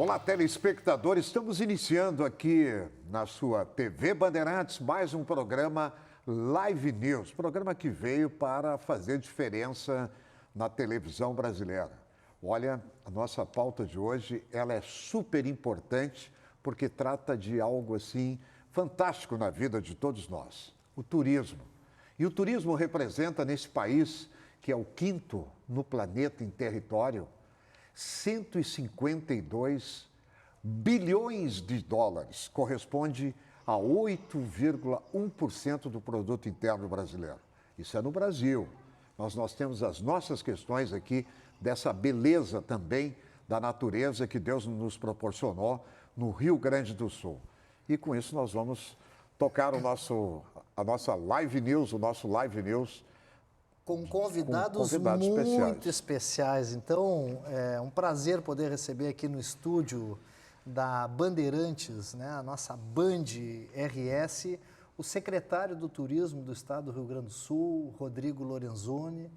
Olá, telespectadores. Estamos iniciando aqui na sua TV Bandeirantes mais um programa Live News. Programa que veio para fazer diferença na televisão brasileira. Olha, a nossa pauta de hoje, ela é super importante porque trata de algo assim fantástico na vida de todos nós, o turismo. E o turismo representa nesse país, que é o quinto no planeta em território, 152 bilhões de dólares, corresponde a 8,1% do produto interno brasileiro. Isso é no Brasil. Nós temos as nossas questões aqui dessa beleza também da natureza que Deus nos proporcionou no Rio Grande do Sul. E com isso nós vamos tocar a nossa Live News, o nosso Live News, com convidados muito especiais. Então, é um prazer poder receber aqui no estúdio da Bandeirantes, né, a nossa Band RS, o secretário do Turismo do Estado do Rio Grande do Sul, Rodrigo Lorenzoni,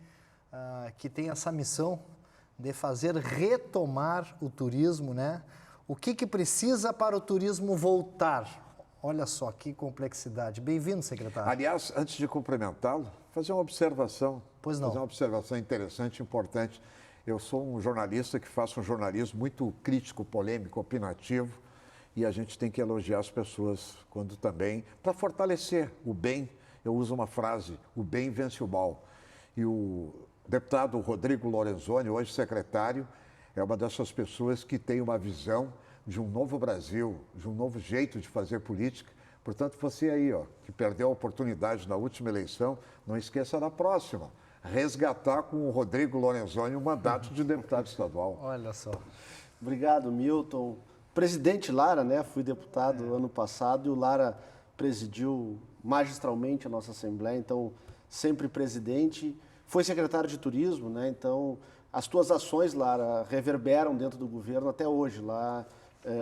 que tem essa missão de fazer retomar o turismo, né? O que precisa para o turismo voltar? Olha só que complexidade. Bem-vindo, secretário. Aliás, antes de cumprimentá-lo, fazer uma observação. Pois não. Fazer uma observação interessante, importante. Eu sou um jornalista que faço um jornalismo muito crítico, polêmico, opinativo, e a gente tem que elogiar as pessoas quando também, para fortalecer o bem, eu uso uma frase, o bem vence o mal. E o deputado Rodrigo Lorenzoni, hoje secretário, é uma dessas pessoas que tem uma visão de um novo Brasil, de um novo jeito de fazer política. Portanto, você aí, ó, que perdeu a oportunidade na última eleição, não esqueça da próxima. Resgatar com o Rodrigo Lorenzoni o mandato de deputado estadual. Olha só. Obrigado, Milton. Presidente Lara, né? Fui deputado ano passado e o Lara presidiu magistralmente a nossa Assembleia, então sempre presidente. Foi secretário de Turismo, né? Então as tuas ações, Lara, reverberam dentro do governo até hoje, lá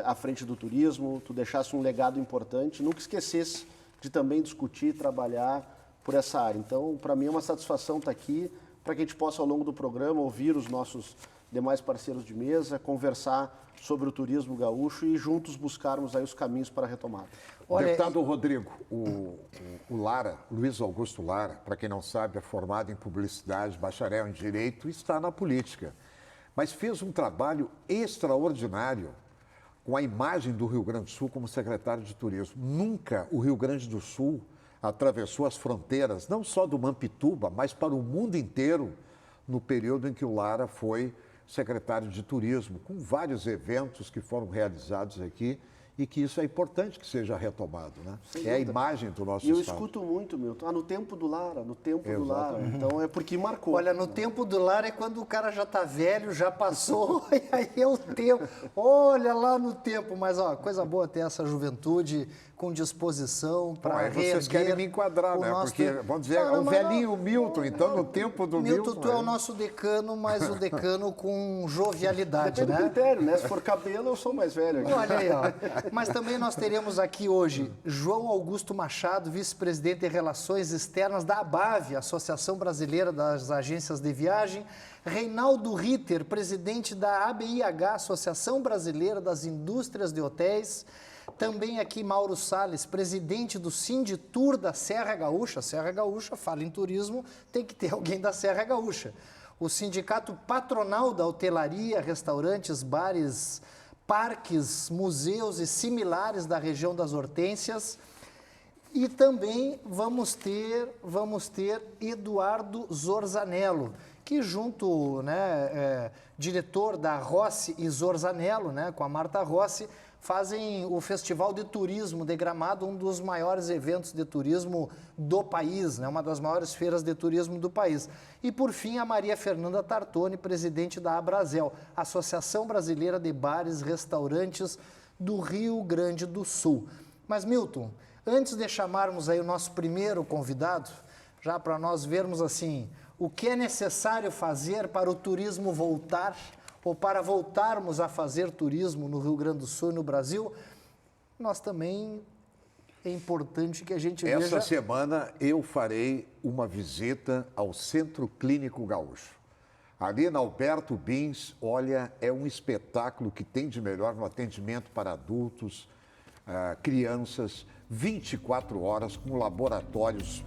à frente do turismo. Tu deixasse um legado importante, nunca esquecesse de também discutir, trabalhar por essa área. Então, para mim é uma satisfação estar aqui, para que a gente possa, ao longo do programa, ouvir os nossos demais parceiros de mesa, conversar sobre o turismo gaúcho e juntos buscarmos aí os caminhos para a retomada. Olha, deputado Rodrigo, o Lara, Luiz Augusto Lara, para quem não sabe, é formado em publicidade, bacharel em direito e está na política. Mas fez um trabalho extraordinário com a imagem do Rio Grande do Sul como secretário de Turismo. Nunca o Rio Grande do Sul atravessou as fronteiras, não só do Mampituba, mas para o mundo inteiro, no período em que o Lara foi secretário de Turismo, com vários eventos que foram realizados aqui e que isso é importante que seja retomado, né? É a imagem do nosso estado. E eu estado. escuto muito, Milton, no tempo do Lara, no tempo do Lara. Então é porque marcou. Olha, no tempo do Lara é quando o cara já está velho, já passou, e aí é o tempo. Olha lá no tempo, mas ó, coisa boa ter essa juventude com disposição para reerguer. Vocês querem me enquadrar, né? Porque, vamos dizer, o velhinho Milton, então no tempo do Milton... Tu é o nosso decano, mas o decano com jovialidade, Depende né? do critério, né? Se for cabelo, eu sou mais velho aqui. Olha aí, ó. Mas também nós teremos aqui hoje João Augusto Machado, vice-presidente de Relações Externas da ABAV, Associação Brasileira das Agências de Viagem, Reinaldo Ritter, presidente da ABIH, Associação Brasileira das Indústrias de Hotéis, também aqui Mauro Salles, presidente do Sinditur da Serra Gaúcha. Serra Gaúcha, fala em turismo, tem que ter alguém da Serra Gaúcha. O Sindicato Patronal da Hotelaria, Restaurantes, Bares, Parques, Museus e similares da região das Hortênsias. E também vamos ter Eduardo Zorzanello, que junto, né, diretor da Rossi e Zorzanello, né, com a Marta Rossi, fazem o Festival de Turismo de Gramado, um dos maiores eventos de turismo do país, né? Uma das maiores feiras de turismo do país. E, por fim, a Maria Fernanda Tartoni, presidente da Abrazel, Associação Brasileira de Bares e Restaurantes do Rio Grande do Sul. Mas, Milton, antes de chamarmos aí o nosso primeiro convidado, já para nós vermos assim, o que é necessário fazer para o turismo voltar, ou para voltarmos a fazer turismo no Rio Grande do Sul e no Brasil, nós também é importante que a gente veja... Essa semana eu farei uma visita ao Centro Clínico Gaúcho. Ali na Alberto Bins, olha, é um espetáculo que tem de melhor no atendimento para adultos, crianças, 24 horas, com laboratórios,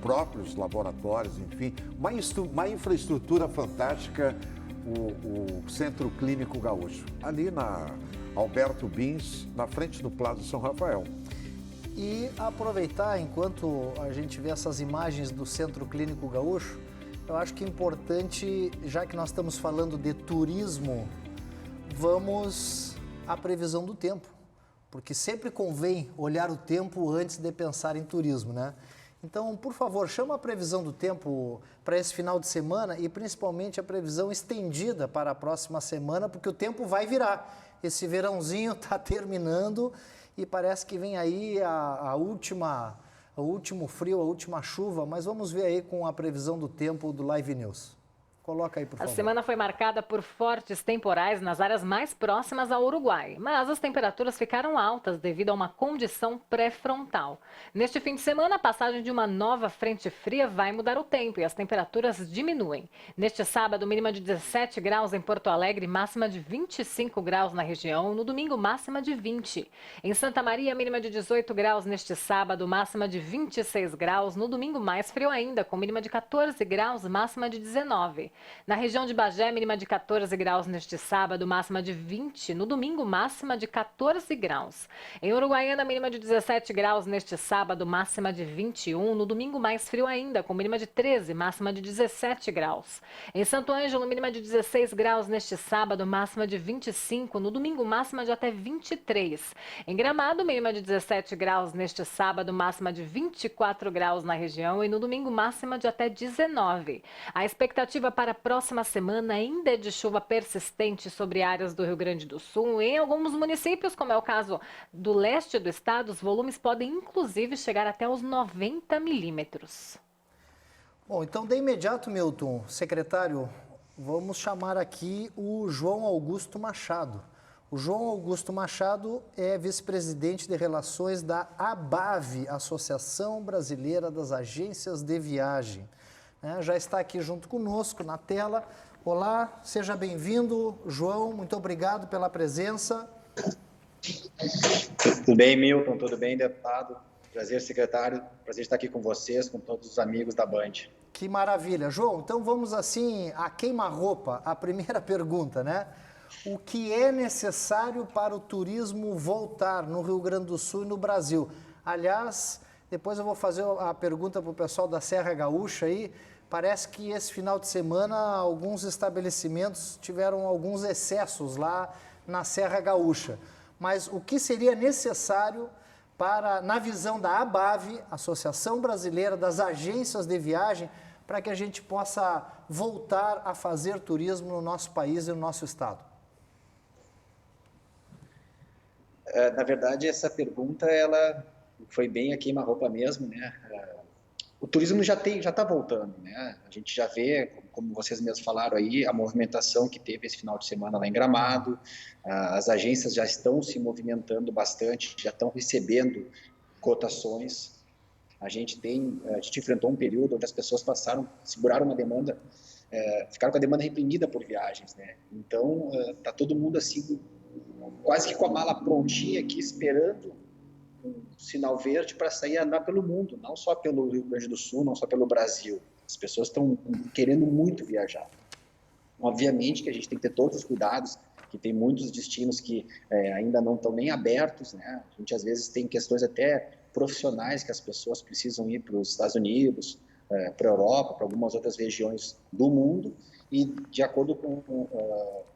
próprios laboratórios, enfim, uma infraestrutura fantástica, o Centro Clínico Gaúcho. Ali na Alberto Bins, na frente do Plaza São Rafael. E aproveitar, enquanto a gente vê essas imagens do Centro Clínico Gaúcho, eu acho que é importante, já que nós estamos falando de turismo, vamos à previsão do tempo. Porque sempre convém olhar o tempo antes de pensar em turismo, né? Então, por favor, chama a previsão do tempo para esse final de semana e principalmente a previsão estendida para a próxima semana, porque o tempo vai virar. Esse verãozinho está terminando e parece que vem aí o último frio, a última chuva, mas vamos ver aí com a previsão do tempo do Live News. Coloca aí, por favor. A semana foi marcada por fortes temporais nas áreas mais próximas ao Uruguai, mas as temperaturas ficaram altas devido a uma condição pré-frontal. Neste fim de semana, a passagem de uma nova frente fria vai mudar o tempo e as temperaturas diminuem. Neste sábado, mínima de 17 graus em Porto Alegre, máxima de 25 graus na região. No domingo, máxima de 20. Em Santa Maria, mínima de 18 graus neste sábado, máxima de 26 graus. No domingo, mais frio ainda, com mínima de 14 graus, máxima de 19. Na região de Bagé, mínima de 14 graus neste sábado, máxima de 20. No domingo, máxima de 14 graus. Em Uruguaiana, mínima de 17 graus neste sábado, máxima de 21. No domingo, mais frio ainda, com mínima de 13, máxima de 17 graus. Em Santo Ângelo, mínima de 16 graus neste sábado, máxima de 25. No domingo, máxima de até 23. Em Gramado, mínima de 17 graus neste sábado, máxima de 24 graus na região. E no domingo, máxima de até 19. A expectativa para a próxima semana ainda é de chuva persistente sobre áreas do Rio Grande do Sul. Em alguns municípios, como é o caso do leste do estado, os volumes podem inclusive chegar até os 90 milímetros. Bom, então de imediato, Milton, secretário, vamos chamar aqui o João Augusto Machado. O João Augusto Machado é vice-presidente de relações da ABAV, Associação Brasileira das Agências de Viagem. Já está aqui junto conosco na tela. Olá, seja bem-vindo, João, muito obrigado pela presença. Tudo bem, Milton, tudo bem, deputado? Prazer, secretário, prazer estar aqui com vocês, com todos os amigos da Band. Que maravilha. João, então vamos assim, a queima-roupa, a primeira pergunta, né? O que é necessário para o turismo voltar no Rio Grande do Sul e no Brasil? Aliás, depois eu vou fazer a pergunta para o pessoal da Serra Gaúcha aí. Parece que esse final de semana alguns estabelecimentos tiveram alguns excessos lá na Serra Gaúcha. Mas o que seria necessário para, na visão da ABAV, Associação Brasileira das Agências de Viagem, para que a gente possa voltar a fazer turismo no nosso país e no nosso estado? Na verdade, essa pergunta ela foi bem a queima-roupa mesmo, né? O turismo já está voltando, né? A gente já vê, como vocês mesmos falaram aí, a movimentação que teve esse final de semana lá em Gramado. As agências já estão se movimentando bastante, já estão recebendo cotações. A gente enfrentou um período onde as pessoas seguraram uma demanda, ficaram com a demanda reprimida por viagens, né? Então, está todo mundo assim, quase que com a mala prontinha aqui, esperando um sinal verde para sair a andar pelo mundo, não só pelo Rio Grande do Sul, não só pelo Brasil. As pessoas estão querendo muito viajar. Obviamente que a gente tem que ter todos os cuidados, que tem muitos destinos que ainda não estão nem abertos, né? A gente às vezes tem questões até profissionais que as pessoas precisam ir para os Estados Unidos, para a Europa, para algumas outras regiões do mundo, e de acordo com,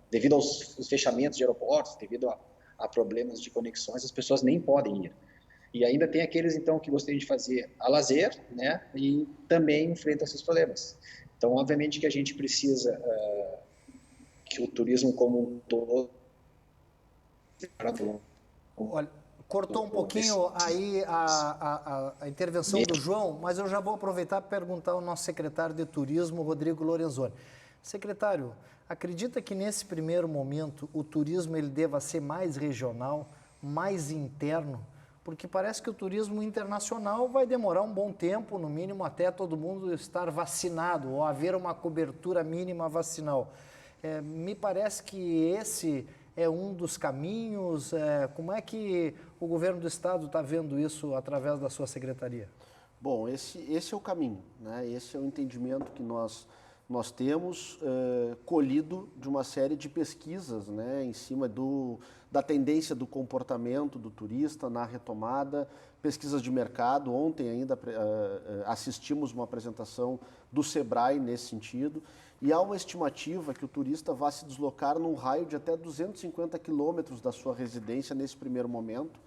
devido aos fechamentos de aeroportos, devido a problemas de conexões, as pessoas nem podem ir. E ainda tem aqueles, então, que gostariam de fazer a lazer, né, e também enfrentam esses problemas. Então, obviamente que a gente precisa que o turismo como um todo... Olha, cortou um pouquinho aí a intervenção do João, mas eu já vou aproveitar para perguntar ao nosso secretário de Turismo, Rodrigo Lorenzoni. Secretário, acredita que nesse primeiro momento o turismo ele deva ser mais regional, mais interno, Porque parece que o turismo internacional vai demorar um bom tempo, no mínimo até todo mundo estar vacinado ou haver uma cobertura mínima vacinal. Me parece que esse é um dos caminhos. Como é que o governo do estado está vendo isso através da sua secretaria? Bom, esse é o caminho, né? Esse é o entendimento que nós temos colhido de uma série de pesquisas, né, em cima da tendência do comportamento do turista na retomada, pesquisas de mercado. Ontem ainda assistimos uma apresentação do Sebrae nesse sentido, e há uma estimativa que o turista vai se deslocar num raio de até 250 quilômetros da sua residência nesse primeiro momento,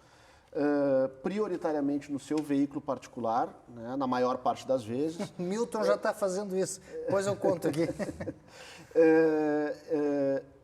prioritariamente no seu veículo particular, né, na maior parte das vezes. Milton já está fazendo isso, depois eu conto aqui.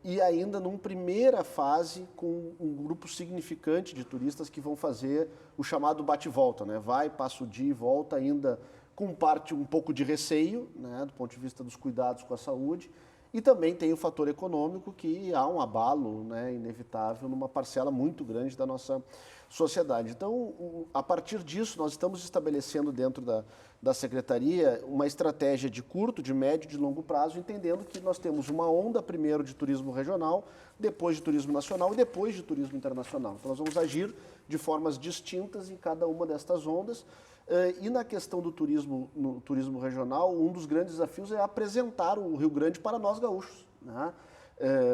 E ainda numa primeira fase com um grupo significante de turistas que vão fazer o chamado bate-volta, né? Vai, passa o dia e volta, ainda com parte um pouco de receio, né, do ponto de vista dos cuidados com a saúde. E também tem o fator econômico, que há um abalo, né, inevitável numa parcela muito grande da nossa sociedade. Então, a partir disso, nós estamos estabelecendo dentro da Secretaria uma estratégia de curto, de médio e de longo prazo, entendendo que nós temos uma onda primeiro de turismo regional, depois de turismo nacional e depois de turismo internacional. Então, nós vamos agir de formas distintas em cada uma destas ondas. E na questão do turismo, no turismo regional, um dos grandes desafios é apresentar o Rio Grande para nós gaúchos, né?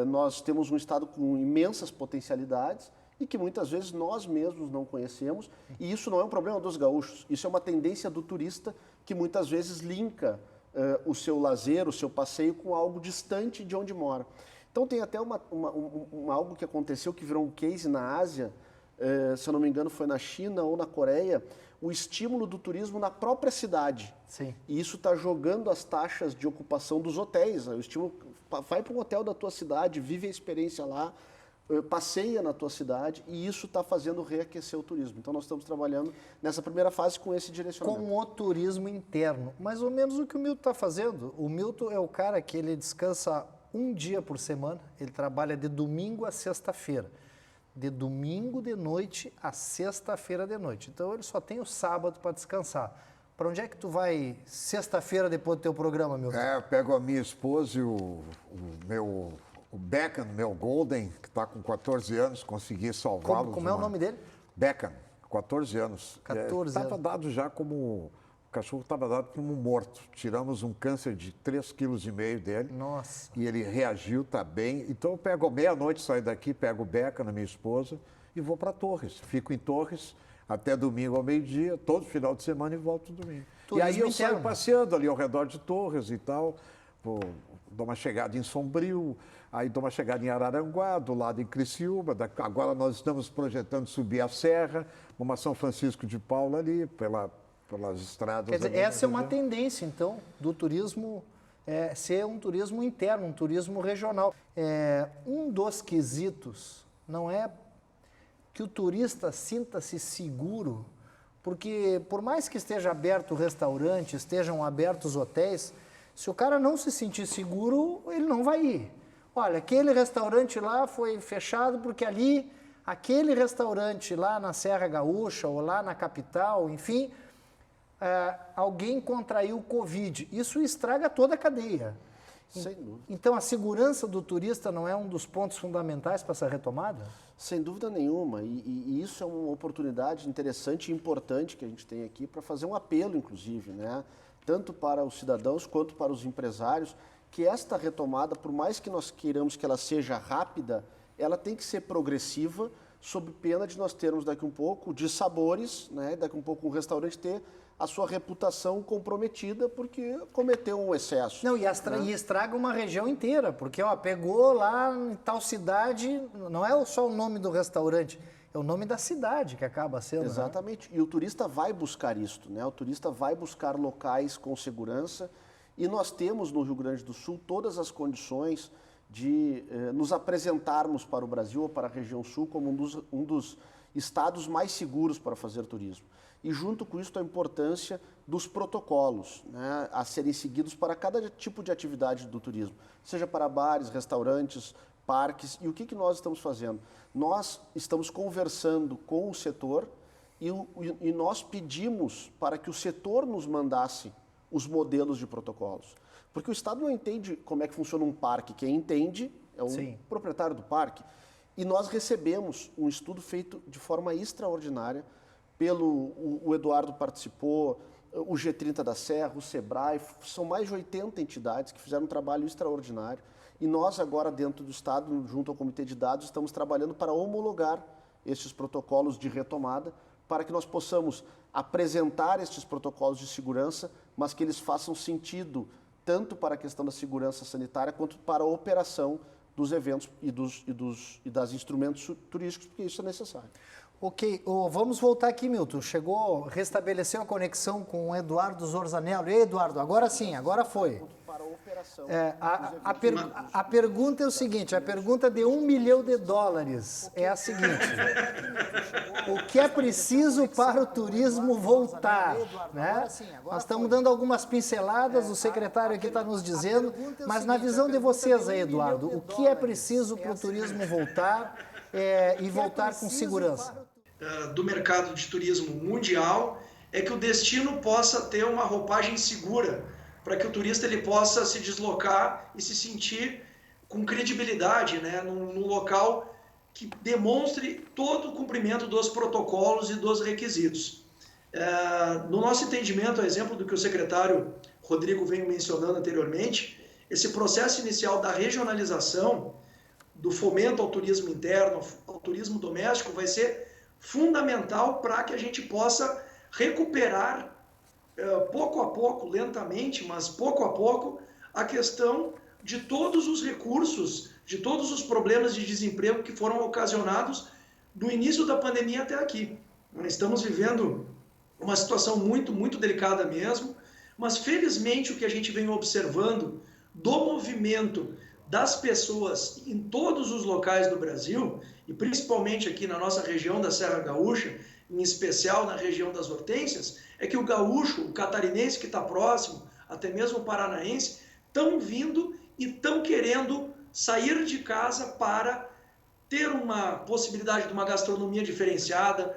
Nós temos um estado com imensas potencialidades e que muitas vezes nós mesmos não conhecemos, e isso não é um problema dos gaúchos, isso é uma tendência do turista que muitas vezes linka o seu lazer, o seu passeio com algo distante de onde mora. Então tem até algo que aconteceu que virou um case na Ásia, se eu não me engano foi na China ou na Coreia, o estímulo do turismo na própria cidade. Sim. E isso está jogando as taxas de ocupação dos hotéis. O estímulo, vai para um hotel da tua cidade, vive a experiência lá, passeia na tua cidade, e isso está fazendo reaquecer o turismo. Então nós estamos trabalhando nessa primeira fase com esse direcionamento. Com o turismo interno, mais ou menos o que o Milton está fazendo. O Milton é o cara que ele descansa um dia por semana, ele trabalha de domingo a sexta-feira. De domingo de noite a sexta-feira de noite. Então ele só tem o sábado para descansar. Para onde é que tu vai sexta-feira depois do teu programa, Milton? Eu pego a minha esposa e o Beckham, meu Golden, que está com 14 anos, consegui salvá-lo. Como é o nome dele? Beckham, 14 anos. 14 anos. Estava dado já como... O cachorro estava dado como morto. Tiramos um câncer de 3,5 kg dele. Nossa. E ele reagiu, está bem. Então eu pego meia-noite, saio daqui, pego o Beca na minha esposa e vou para Torres. Fico em Torres até domingo ao meio-dia, todo final de semana e volto domingo. Turismo e aí eu interno. saio passeando ali ao redor de Torres e tal. Dou uma chegada em Sombrio, aí dou uma chegada em Araranguá, do lado em Criciúma. Agora nós estamos projetando subir a Serra, uma São Francisco de Paula ali, pelas estradas. Quer dizer, ali, essa é uma tendência, então, do turismo ser um turismo interno, um turismo regional. Um dos quesitos não é que o turista sinta-se seguro, porque por mais que esteja aberto o restaurante, estejam abertos hotéis, se o cara não se sentir seguro, ele não vai ir. Olha, aquele restaurante lá foi fechado porque ali, aquele restaurante lá na Serra Gaúcha ou lá na capital, enfim... alguém contraiu o Covid. Isso estraga toda a cadeia. Sem dúvida. Então, a segurança do turista não é um dos pontos fundamentais para essa retomada? Sem dúvida nenhuma. E isso é uma oportunidade interessante e importante que a gente tem aqui para fazer um apelo, inclusive, né? Tanto para os cidadãos quanto para os empresários, que esta retomada, por mais que nós queiramos que ela seja rápida, ela tem que ser progressiva, sob pena de nós termos daqui um pouco dissabores, né? Daqui um pouco um restaurante ter a sua reputação comprometida porque cometeu um excesso. Não, e estraga uma região inteira, porque pegou lá em tal cidade, não é só o nome do restaurante, é o nome da cidade que acaba sendo. Exatamente, né? E o turista vai buscar isto, né? O turista vai buscar locais com segurança, e nós temos no Rio Grande do Sul todas as condições de nos apresentarmos para o Brasil ou para a região sul como um dos estados mais seguros para fazer turismo. E junto com isso a importância dos protocolos, né, a serem seguidos para cada tipo de atividade do turismo, seja para bares, restaurantes, parques. E o que nós estamos fazendo? Nós estamos conversando com o setor e nós pedimos para que o setor nos mandasse os modelos de protocolos. Porque o Estado não entende como é que funciona um parque. Quem entende é o proprietário do parque. E nós recebemos um estudo feito de forma extraordinária o Eduardo participou, o G30 da Serra, o Sebrae, são mais de 80 entidades que fizeram um trabalho extraordinário. E nós agora, dentro do Estado, junto ao Comitê de Dados, estamos trabalhando para homologar estes protocolos de retomada, para que nós possamos apresentar estes protocolos de segurança, mas que eles façam sentido tanto para a questão da segurança sanitária quanto para a operação dos eventos e das instrumentos turísticos, porque isso é necessário. Ok, vamos voltar aqui, Milton. Restabeleceu a conexão com o Eduardo Zorzanello. E aí, Eduardo, agora sim, agora foi. Para a operação. A pergunta é o seguinte, a pergunta de $1 milhão é a seguinte: o que é preciso para o turismo voltar? Né? Nós estamos dando algumas pinceladas, o secretário aqui está nos dizendo, mas na visão de vocês aí, Eduardo, o que é preciso para o turismo voltar e voltar com segurança? Do mercado de turismo mundial é que o destino possa ter uma roupagem segura, para que o turista ele possa se deslocar e se sentir com credibilidade, né, num local que demonstre todo o cumprimento dos protocolos e dos requisitos. No nosso entendimento, a exemplo do que o secretário Rodrigo veio mencionando anteriormente, esse processo inicial da regionalização, do fomento ao turismo interno, ao turismo doméstico, vai ser fundamental para que a gente possa recuperar pouco a pouco, lentamente, mas pouco a pouco, a questão de todos os recursos, de todos os problemas de desemprego que foram ocasionados do início da pandemia até aqui. Estamos vivendo uma situação muito, muito delicada mesmo, mas felizmente o que a gente vem observando do movimento das pessoas em todos os locais do Brasil, e principalmente aqui na nossa região da Serra Gaúcha, em especial na região das Hortênsias, é que o gaúcho, o catarinense que está próximo, até mesmo o paranaense, estão vindo e estão querendo sair de casa para ter uma possibilidade de uma gastronomia diferenciada,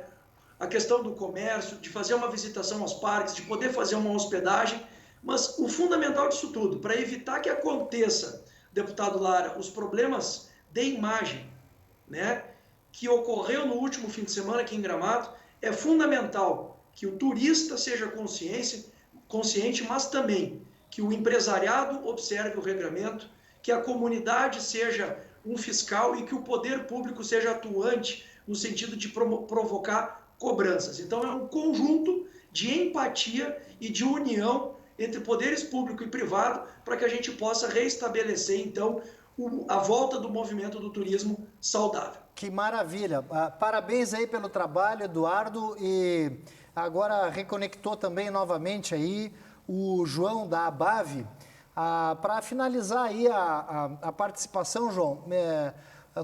a questão do comércio, de fazer uma visitação aos parques, de poder fazer uma hospedagem, mas o fundamental disso tudo, para evitar que aconteça, deputado Lara, os problemas de imagem, né, que ocorreu no último fim de semana aqui em Gramado, é fundamental que o turista seja consciente, mas também que o empresariado observe o regramento, que a comunidade seja um fiscal e que o poder público seja atuante no sentido de provocar cobranças. Então é um conjunto de empatia e de união entre poderes público e privado para que a gente possa reestabelecer, então, a volta do movimento do turismo saudável. Que maravilha! Parabéns aí pelo trabalho, Eduardo, e agora reconectou também novamente aí o João da ABAV. Para finalizar aí a participação, João,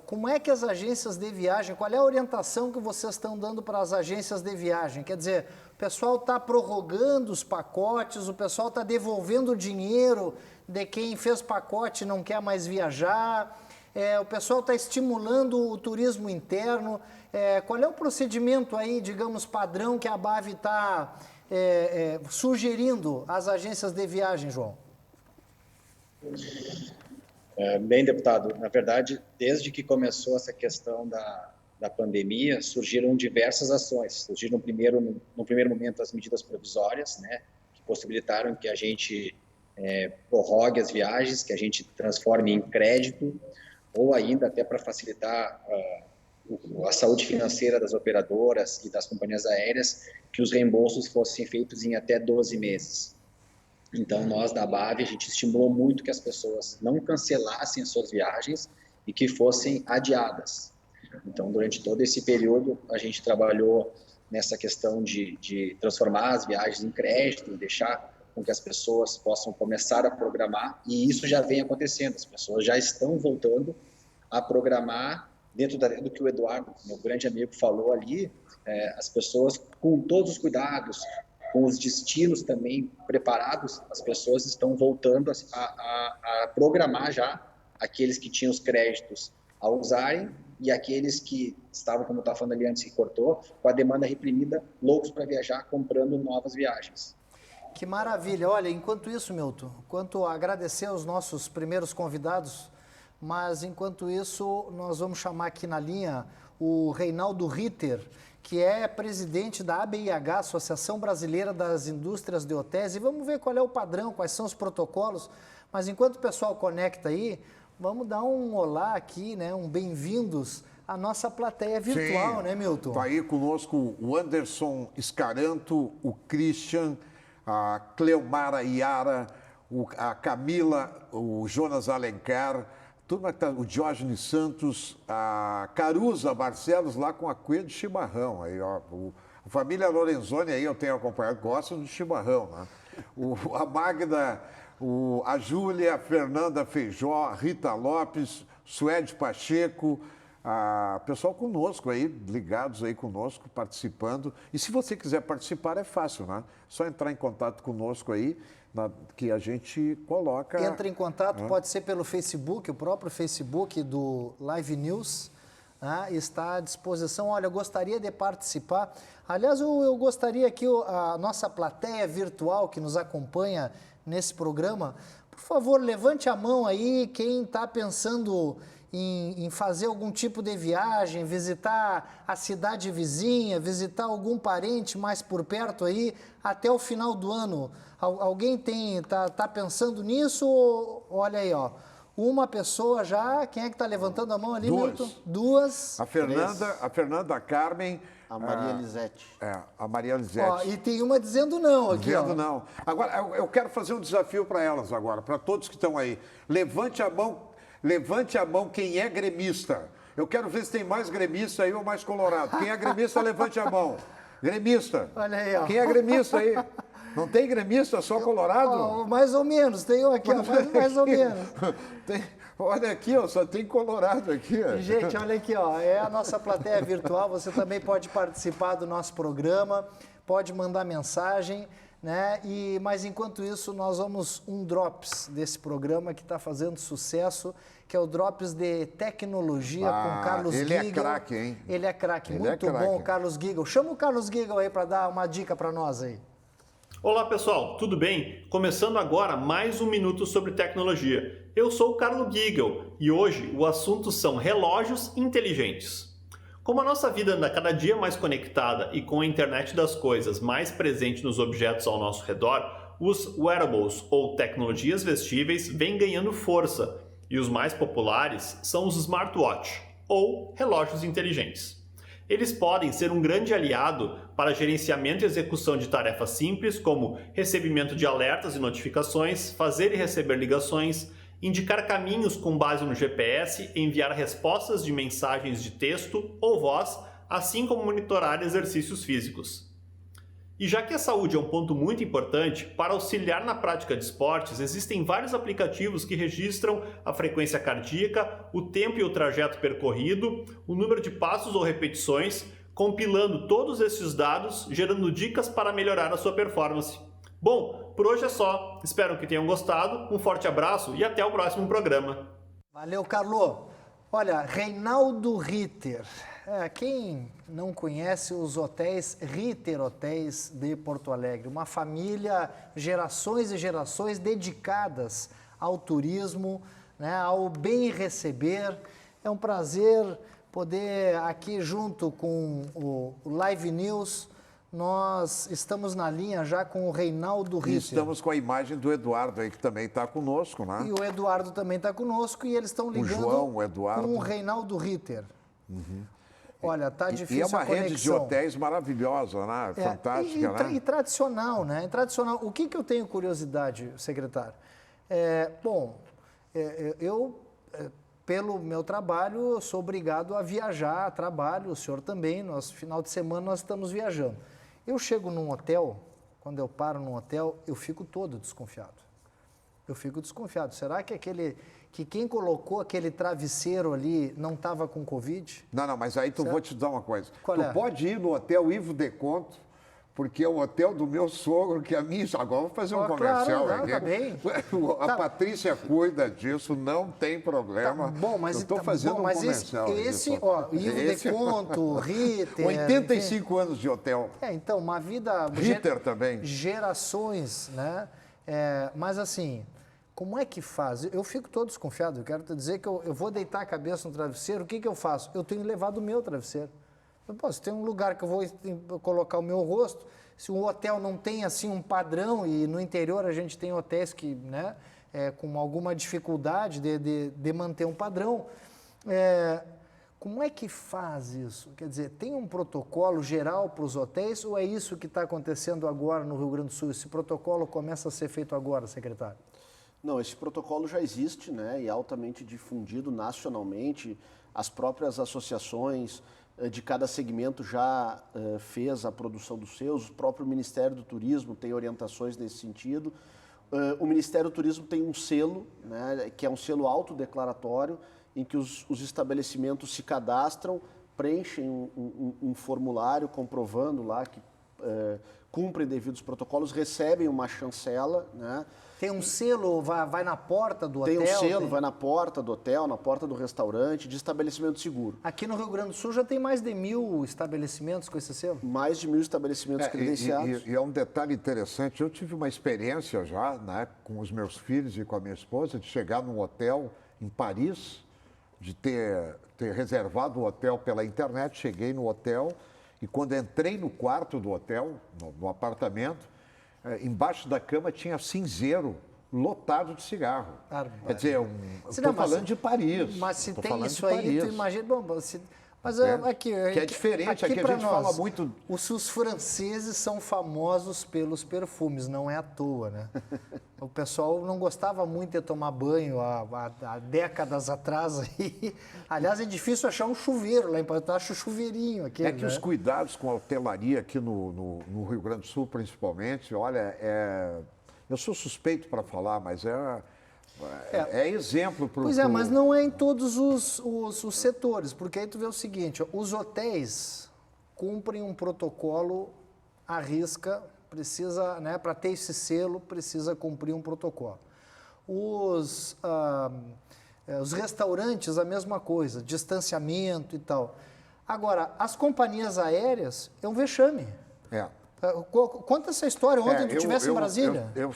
como é que as agências de viagem, qual é a orientação que vocês estão dando para as agências de viagem? Quer dizer, o pessoal está prorrogando os pacotes, o pessoal está devolvendo o dinheiro de quem fez pacote e não quer mais viajar, o pessoal está estimulando o turismo interno. Qual é o procedimento aí, digamos, padrão que a ABAV está sugerindo às agências de viagem, João? Bem, deputado, na verdade, desde que começou essa questão da pandemia, surgiram diversas ações. Surgiram no primeiro momento as medidas provisórias, né, que possibilitaram que a gente prorrogue as viagens, que a gente transforme em crédito, ou ainda até para facilitar a saúde financeira das operadoras e das companhias aéreas, que os reembolsos fossem feitos em até 12 meses. Então, nós da ABAV, a gente estimulou muito que as pessoas não cancelassem as suas viagens e que fossem adiadas. Então, durante todo esse período, a gente trabalhou nessa questão de transformar as viagens em crédito, deixar com que as pessoas possam começar a programar, e isso já vem acontecendo, as pessoas já estão voltando a programar dentro do que o Eduardo, meu grande amigo, falou ali, as pessoas com todos os cuidados, com os destinos também preparados, as pessoas estão voltando a programar já aqueles que tinham os créditos a usarem e aqueles que estavam, como eu estava falando ali antes, que cortou, com a demanda reprimida, loucos para viajar, comprando novas viagens. Que maravilha. Olha, enquanto isso, Milton, enquanto agradecer aos nossos primeiros convidados, mas enquanto isso, nós vamos chamar aqui na linha o Reinaldo Ritter, que é presidente da ABIH, Associação Brasileira das Indústrias de Hotéis, e vamos ver qual é o padrão, quais são os protocolos. Mas enquanto o pessoal conecta aí, vamos dar um olá aqui, né, um bem-vindos à nossa plateia virtual, Sim, né, Milton? Está aí conosco o Anderson Scaranto, o Christian, a Cleomara Iara, a Camila, o Jonas Alencar, turma que tá, o Diógenes Santos, a Caruza Barcelos lá com a cuia de chimarrão. Aí, ó, a família Lorenzoni aí eu tenho acompanhado, gostam de chimarrão, né? A Magda, a Júlia, a Fernanda Feijó, a Rita Lopes, Suede Pacheco, pessoal conosco aí, ligados aí conosco, participando. E se você quiser participar, é fácil, né? Só entrar em contato conosco aí, que a gente coloca... Entra em contato, pode ser pelo Facebook, o próprio Facebook do Live News, né? Está à disposição. Olha, eu gostaria de participar. Aliás, eu gostaria que a nossa plateia virtual que nos acompanha nesse programa, por favor, levante a mão aí quem está pensando em fazer algum tipo de viagem, visitar a cidade vizinha, visitar algum parente mais por perto aí, até o final do ano. Alguém tá pensando nisso? Olha aí, ó. Uma pessoa já, quem é que está levantando a mão ali, Milton? Duas. A Fernanda, a Carmen... A Maria Elisete. A Maria Elisete. Ó, e tem uma dizendo não aqui, dizendo ó. não. Agora, eu quero fazer um desafio para elas agora, para todos que estão aí. Levante a mão quem é gremista. Eu quero ver se tem mais gremista aí ou mais colorado. Quem é gremista, levante a mão. Gremista. Olha aí, ó. Quem é gremista aí? Não tem gremista, só colorado? Ó, mais ou menos, tem um aqui, ó, mais ou menos. Olha aqui, ó, só tem colorado aqui. Ó. Gente, olha aqui, ó, é a nossa plateia virtual, você também pode participar do nosso programa, pode mandar mensagem, né? Mas enquanto isso, nós vamos um Drops desse programa que está fazendo sucesso, que é o Drops de Tecnologia com Carlos Giegel. Ele é craque, hein? Ele é craque, muito é craque. bom, Carlos Giegel. Chama o Carlos Giegel aí para dar uma dica para nós aí. Olá pessoal, tudo bem? Começando agora mais um minuto sobre tecnologia. Eu sou o Carlos Giegel e hoje o assunto são relógios inteligentes. Como a nossa vida anda cada dia mais conectada e com a internet das coisas mais presente nos objetos ao nosso redor, os wearables ou tecnologias vestíveis vêm ganhando força e os mais populares são os smartwatch ou relógios inteligentes. Eles podem ser um grande aliado para gerenciamento e execução de tarefas simples, como recebimento de alertas e notificações, fazer e receber ligações, indicar caminhos com base no GPS, enviar respostas de mensagens de texto ou voz, assim como monitorar exercícios físicos. E já que a saúde é um ponto muito importante, para auxiliar na prática de esportes, existem vários aplicativos que registram a frequência cardíaca, o tempo e o trajeto percorrido, o número de passos ou repetições, compilando todos esses dados, gerando dicas para melhorar a sua performance. Bom, por hoje é só. Espero que tenham gostado. Um forte abraço e até o próximo programa. Valeu, Carlo. Olha, Reinaldo Ritter. Quem não conhece os hotéis Ritter Hotéis de Porto Alegre? Uma família, gerações e gerações dedicadas ao turismo, né, ao bem receber. É um prazer poder aqui junto com o Live News. Nós estamos na linha já com o Reinaldo Ritter. E estamos com a imagem do Eduardo aí, que também está conosco, né? E o Eduardo também está conosco e eles estão ligando o Eduardo. com o Reinaldo Ritter. Uhum. Olha, tá difícil e é uma a conexão. rede de hotéis maravilhosa, né? Fantástica, né? E tradicional, né? Tradicional. O que eu tenho curiosidade, secretário? Eu, pelo meu trabalho, eu sou obrigado a viajar a trabalho, o senhor também, final de semana nós estamos viajando. Eu chego num hotel, quando eu paro num hotel, eu fico todo desconfiado. Eu fico desconfiado. Será que quem colocou aquele travesseiro ali não estava com Covid? Não, mas aí vou te dar uma coisa. Qual tu é? pode ir no hotel Ivo Deconto, porque é o hotel do meu sogro, que a minha... Agora vou fazer um comercial claro, aqui. tá bem. A Patrícia cuida disso, não tem problema. Tá bom, mas estou fazendo um comercial. esse ó, Yves de Conto, Ritter... 85 anos de hotel. Então, uma vida... Ritter também. Gerações, né? Mas assim, como é que faz? Eu fico todo desconfiado. Eu quero te dizer que eu vou deitar a cabeça no travesseiro, o que eu faço? Eu tenho levado o meu travesseiro. Se tem um lugar que eu vou colocar o meu rosto, se um hotel não tem assim um padrão, e no interior a gente tem hotéis que, né, com alguma dificuldade de manter um padrão, como é que faz isso? Quer dizer, tem um protocolo geral para os hotéis ou é isso que está acontecendo agora no Rio Grande do Sul? Esse protocolo começa a ser feito agora, secretário? Não, esse protocolo já existe, né, e é altamente difundido nacionalmente. As próprias associações de cada segmento já fez a produção dos seus, o próprio Ministério do Turismo tem orientações nesse sentido. O Ministério do Turismo tem um selo, né, que é um selo autodeclaratório, em que os estabelecimentos se cadastram, preenchem um formulário comprovando lá que cumprem devidos protocolos, recebem uma chancela, né? Tem um selo, vai na porta do hotel? Tem um selo, vai na porta do hotel, na porta do restaurante, de estabelecimento seguro. Aqui no Rio Grande do Sul já tem mais de 1.000 estabelecimentos com esse selo? Mais de 1.000 estabelecimentos credenciados. E é um detalhe interessante, eu tive uma experiência já, né, com os meus filhos e com a minha esposa, de chegar num hotel em Paris, de ter reservado o hotel pela internet, cheguei no hotel e quando entrei no quarto do hotel, no apartamento, embaixo da cama tinha cinzeiro lotado de cigarro. Quer dizer, estou falando de Paris. Mas se tem isso aí, tu imagina... Bom, mas aqui... Que é diferente, aqui a gente fala muito... Os franceses são famosos pelos perfumes, não é à toa, né? O pessoal não gostava muito de tomar banho há décadas atrás. Aí. Aliás, é difícil achar um chuveiro lá em Paris, tu acha o chuveirinho aqui. É que os cuidados com a hotelaria aqui no Rio Grande do Sul, principalmente, olha, eu sou suspeito para falar, mas é exemplo para o... Pois mas não é em todos os setores, porque aí tu vê o seguinte, ó, os hotéis cumprem um protocolo à risca, precisa, né, para ter esse selo, precisa cumprir um protocolo. Os restaurantes, a mesma coisa, distanciamento e tal. Agora, as companhias aéreas é um vexame. Conta essa história, ontem tu estivesse em Brasília. Eu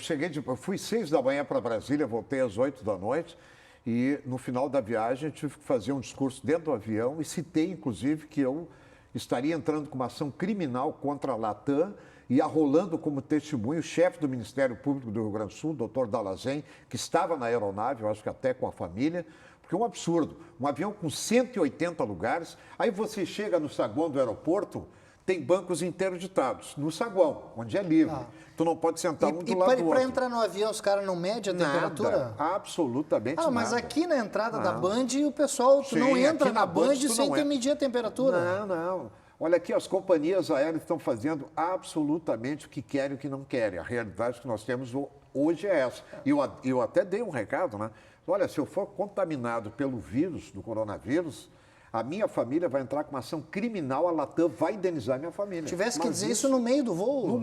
fui 6 da manhã para Brasília, voltei às 8 da noite e no final da viagem eu tive que fazer um discurso dentro do avião e citei, inclusive, que eu estaria entrando com uma ação criminal contra a Latam e arrolando como testemunho o chefe do Ministério Público do Rio Grande do Sul, o doutor Dalazen, que estava na aeronave, eu acho que até com a família, porque é um absurdo. Um avião com 180 lugares, aí você chega no saguão do aeroporto, tem bancos interditados no saguão, onde é livre. Tu não pode sentar um do lado do outro. E para entrar no avião, os caras não medem a temperatura? Absolutamente nada. Mas aqui na entrada da Band, o pessoal não entra na Band sem ter medir a temperatura. Não. Olha aqui, as companhias aéreas estão fazendo absolutamente o que querem e o que não querem. A realidade que nós temos hoje é essa. E eu até dei um recado, né? Olha, se eu for contaminado pelo vírus, do coronavírus, a minha família vai entrar com uma ação criminal, a Latam vai indenizar a minha família. Tivesse que dizer isso no meio do voo?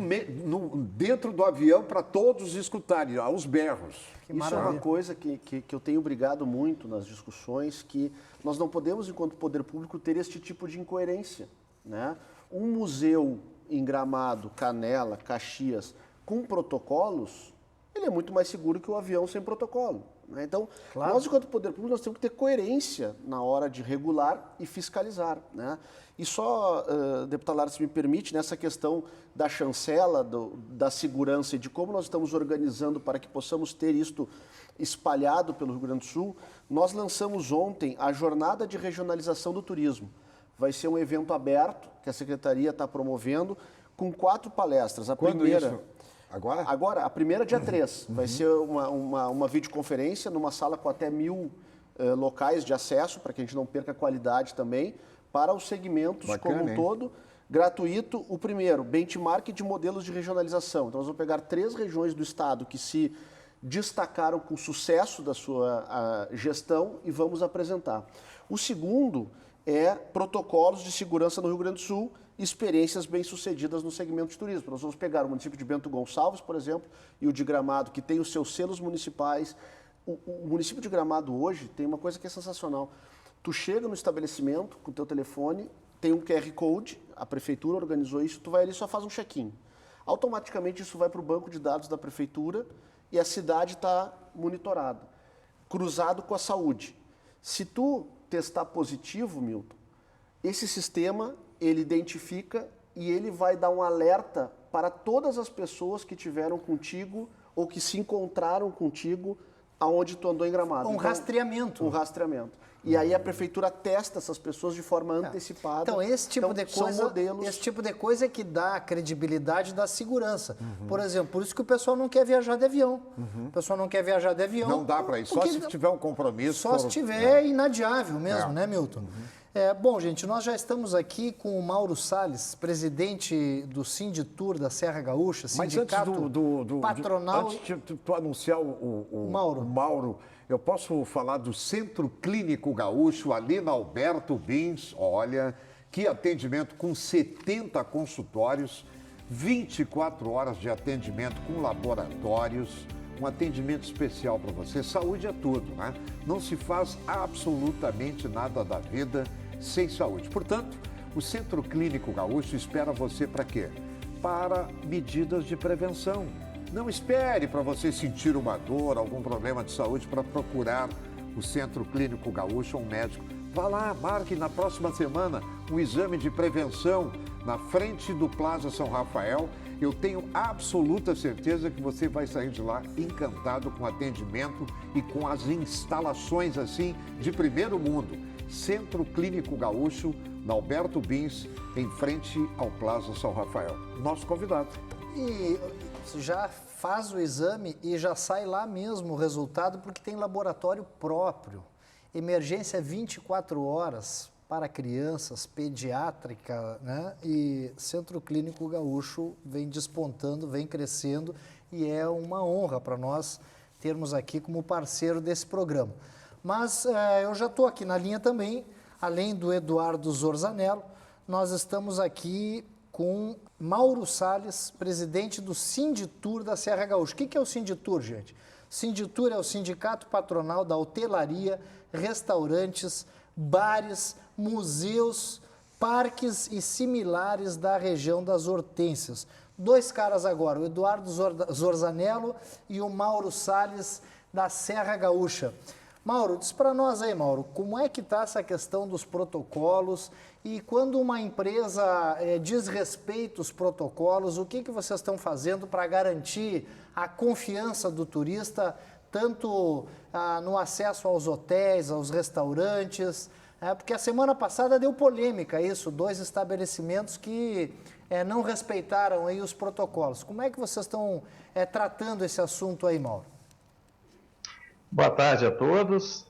Dentro do avião, para todos escutarem, aos berros. Isso é uma coisa que eu tenho brigado muito nas discussões, que nós não podemos, enquanto poder público, ter este tipo de incoerência, né? Um museu em Gramado, Canela, Caxias, com protocolos, ele é muito mais seguro que o avião sem protocolo. Então, nós, enquanto poder público, nós temos que ter coerência na hora de regular e fiscalizar, né? E só, deputado Lara, se me permite, nessa questão da chancela, da segurança e de como nós estamos organizando para que possamos ter isto espalhado pelo Rio Grande do Sul, nós lançamos ontem a Jornada de Regionalização do Turismo. Vai ser um evento aberto que a Secretaria está promovendo com 4 palestras. Quando isso? Agora, a primeira dia 3. Vai ser uma videoconferência numa sala com até 1.000 locais de acesso, para que a gente não perca a qualidade também, para os segmentos como um todo. Gratuito, o primeiro, benchmark de modelos de regionalização. Então, nós vamos pegar 3 regiões do estado que se destacaram com sucesso da sua gestão e vamos apresentar. O segundo é protocolos de segurança no Rio Grande do Sul, experiências bem-sucedidas no segmento de turismo. Nós vamos pegar o município de Bento Gonçalves, por exemplo, e o de Gramado, que tem os seus selos municipais. O município de Gramado hoje tem uma coisa que é sensacional. Tu chega no estabelecimento com o teu telefone, tem um QR Code, a prefeitura organizou isso, tu vai ali e só faz um check-in. Automaticamente isso vai para o banco de dados da prefeitura e a cidade está monitorada, cruzado com a saúde. Se tu testar positivo, Milton, esse sistema ele identifica e ele vai dar um alerta para todas as pessoas que tiveram contigo ou que se encontraram contigo aonde tu andou em Gramado. Um então, rastreamento. Um rastreamento. E aí a prefeitura testa essas pessoas de forma antecipada. Então, esse tipo de coisa, são modelos... esse tipo de coisa é que dá credibilidade da segurança. Por exemplo, por isso que o pessoal não quer viajar de avião. O pessoal não quer viajar de avião. Não dá para ir, só se tiver um compromisso. Só se tiver inadiável mesmo, né, Milton? Bom, gente, nós já estamos aqui com o Mauro Salles, presidente do Sinditur da Serra Gaúcha, Mas sindicato antes patronal. Antes de tu anunciar o Mauro, eu posso falar do Centro Clínico Gaúcho, ali na Alberto Bins. Olha, que atendimento com 70 consultórios, 24 horas de atendimento com laboratórios, um atendimento especial para você. Saúde é tudo, né? Não se faz absolutamente nada da vida sem saúde. Portanto, o Centro Clínico Gaúcho espera você para quê? Para medidas de prevenção. Não espere para você sentir uma dor, algum problema de saúde para procurar o Centro Clínico Gaúcho ou um médico. Vá lá, marque na próxima semana um exame de prevenção na frente do Plaza São Rafael. Eu tenho absoluta certeza que você vai sair de lá encantado com o atendimento e com as instalações assim de primeiro mundo. Centro Clínico Gaúcho, na Alberto Bins, em frente ao Plaza São Rafael. Nosso convidado. E já faz o exame e já sai lá mesmo o resultado, porque tem laboratório próprio. Emergência 24 horas para crianças, pediátrica, né? E Centro Clínico Gaúcho vem despontando, vem crescendo e é uma honra para nós termos aqui como parceiro desse programa. Mas eu já estou aqui na linha também, além do Eduardo Zorzanello, nós estamos aqui com Mauro Salles, presidente do Sinditur da Serra Gaúcha. O que é o Sinditur, gente? Sinditur é o Sindicato Patronal da Hotelaria, Restaurantes, Bares, Museus, Parques e similares da região das Hortênsias. Dois caras agora, o Eduardo Zorzanello e o Mauro Salles da Serra Gaúcha. Mauro, diz para nós aí, Mauro, como é que está essa questão dos protocolos e quando uma empresa desrespeita os protocolos, o que vocês estão fazendo para garantir a confiança do turista, tanto no acesso aos hotéis, aos restaurantes, porque a semana passada deu polêmica isso, 2 estabelecimentos que não respeitaram aí os protocolos. Como é que vocês estão tratando esse assunto aí, Mauro? Boa tarde a todos.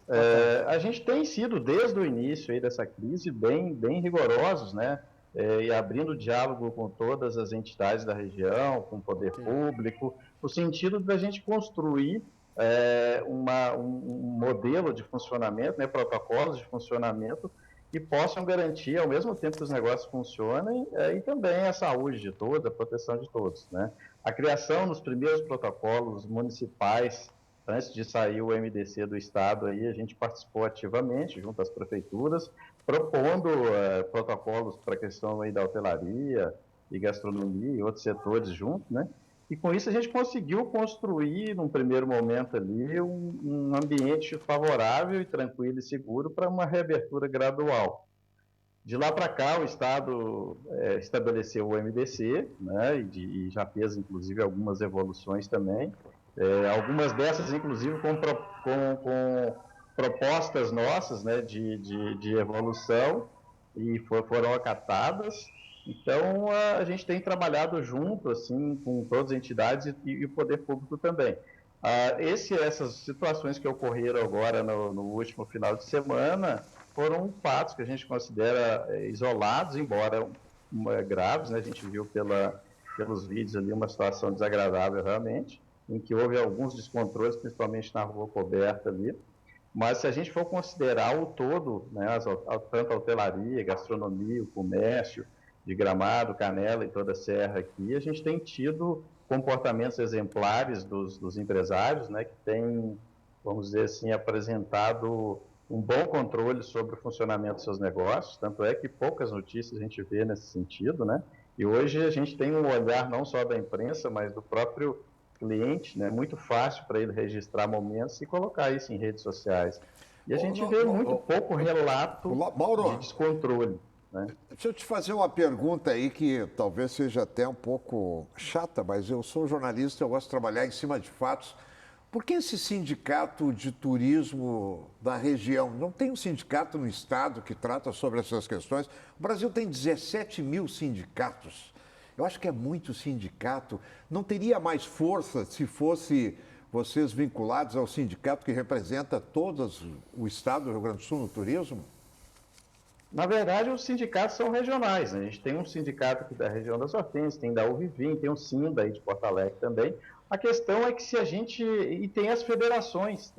A gente tem sido, desde o início aí dessa crise, bem rigorosos, né? E abrindo diálogo com todas as entidades da região, com o poder público, no sentido da gente construir um modelo de funcionamento, né, protocolos de funcionamento que possam garantir, ao mesmo tempo que os negócios funcionem, e também a saúde de todos, a proteção de todos, né? A criação dos primeiros protocolos municipais, antes de sair o MDC do Estado, aí, a gente participou ativamente, junto às prefeituras, propondo protocolos para a questão aí da hotelaria e gastronomia e outros setores juntos, né? E com isso a gente conseguiu construir, num primeiro momento ali, um ambiente favorável e tranquilo e seguro para uma reabertura gradual. De lá para cá, o Estado estabeleceu o MDC, né? E já fez, inclusive, algumas evoluções também. Algumas dessas, inclusive, com propostas nossas, né, de evolução, e foram acatadas. Então, a gente tem trabalhado junto, assim, com todas as entidades e o poder público também. Essas situações que ocorreram agora no último final de semana foram fatos que a gente considera isolados, embora graves, né? A gente viu pelos vídeos ali uma situação desagradável realmente, em que houve alguns descontroles, principalmente na rua coberta ali. Mas se a gente for considerar o todo, né, tanto a hotelaria, gastronomia, o comércio de Gramado, Canela e toda a Serra aqui, a gente tem tido comportamentos exemplares dos empresários, né, que têm, vamos dizer assim, apresentado um bom controle sobre o funcionamento dos seus negócios, tanto é que poucas notícias a gente vê nesse sentido, né? E hoje a gente tem um olhar não só da imprensa, mas do próprio cliente, né? Muito fácil para ele registrar momentos e colocar isso em redes sociais. E a gente vê muito pouco relato de descontrole. Né? Deixa eu te fazer uma pergunta aí que talvez seja até um pouco chata, mas eu sou jornalista, eu gosto de trabalhar em cima de fatos. Por que esse sindicato de turismo da região? Não tem um sindicato no estado que trata sobre essas questões? O Brasil tem 17 mil sindicatos. Eu acho que é muito sindicato. Não teria mais força se fosse vocês vinculados ao sindicato que representa todo o estado do Rio Grande do Sul no turismo? Na verdade, os sindicatos são regionais, né? A gente tem um sindicato aqui da região das Hortênsias, tem da Uvivim, tem o Sinda aí de Porto Alegre também. A questão é que se a gente... E tem as federações,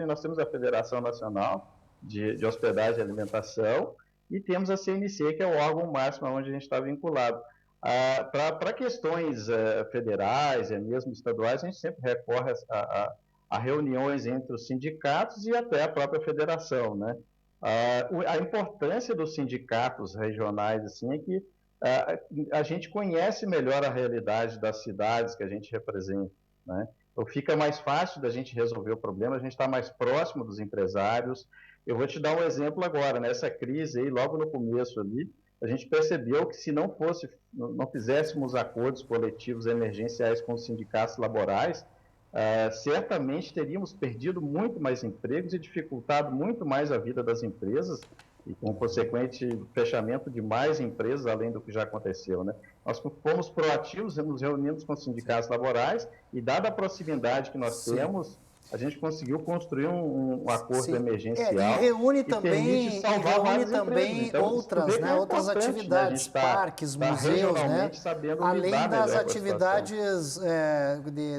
nós temos a Federação Nacional de Hospedagem e Alimentação e temos a CNC, que é o órgão máximo onde a gente está vinculado. Para questões federais e mesmo estaduais, a gente sempre recorre a reuniões entre os sindicatos e até a própria federação, né? A importância dos sindicatos regionais assim, é que a gente conhece melhor a realidade das cidades que a gente representa, né? Então fica mais fácil da gente resolver o problema, a gente está mais próximo dos empresários. Eu vou te dar um exemplo agora, nessa crise aí, logo no começo ali, a gente percebeu que se não fizéssemos acordos coletivos emergenciais com os sindicatos laborais, certamente teríamos perdido muito mais empregos e dificultado muito mais a vida das empresas e com consequente fechamento de mais empresas, além do que já aconteceu, né? Nós fomos proativos, nos reunimos com os sindicatos laborais e, dada a proximidade que nós temos, a gente conseguiu construir um acordo emergencial. E reúne também, então, outras, né, outras atividades, né? Parques, museus, né? Além das atividades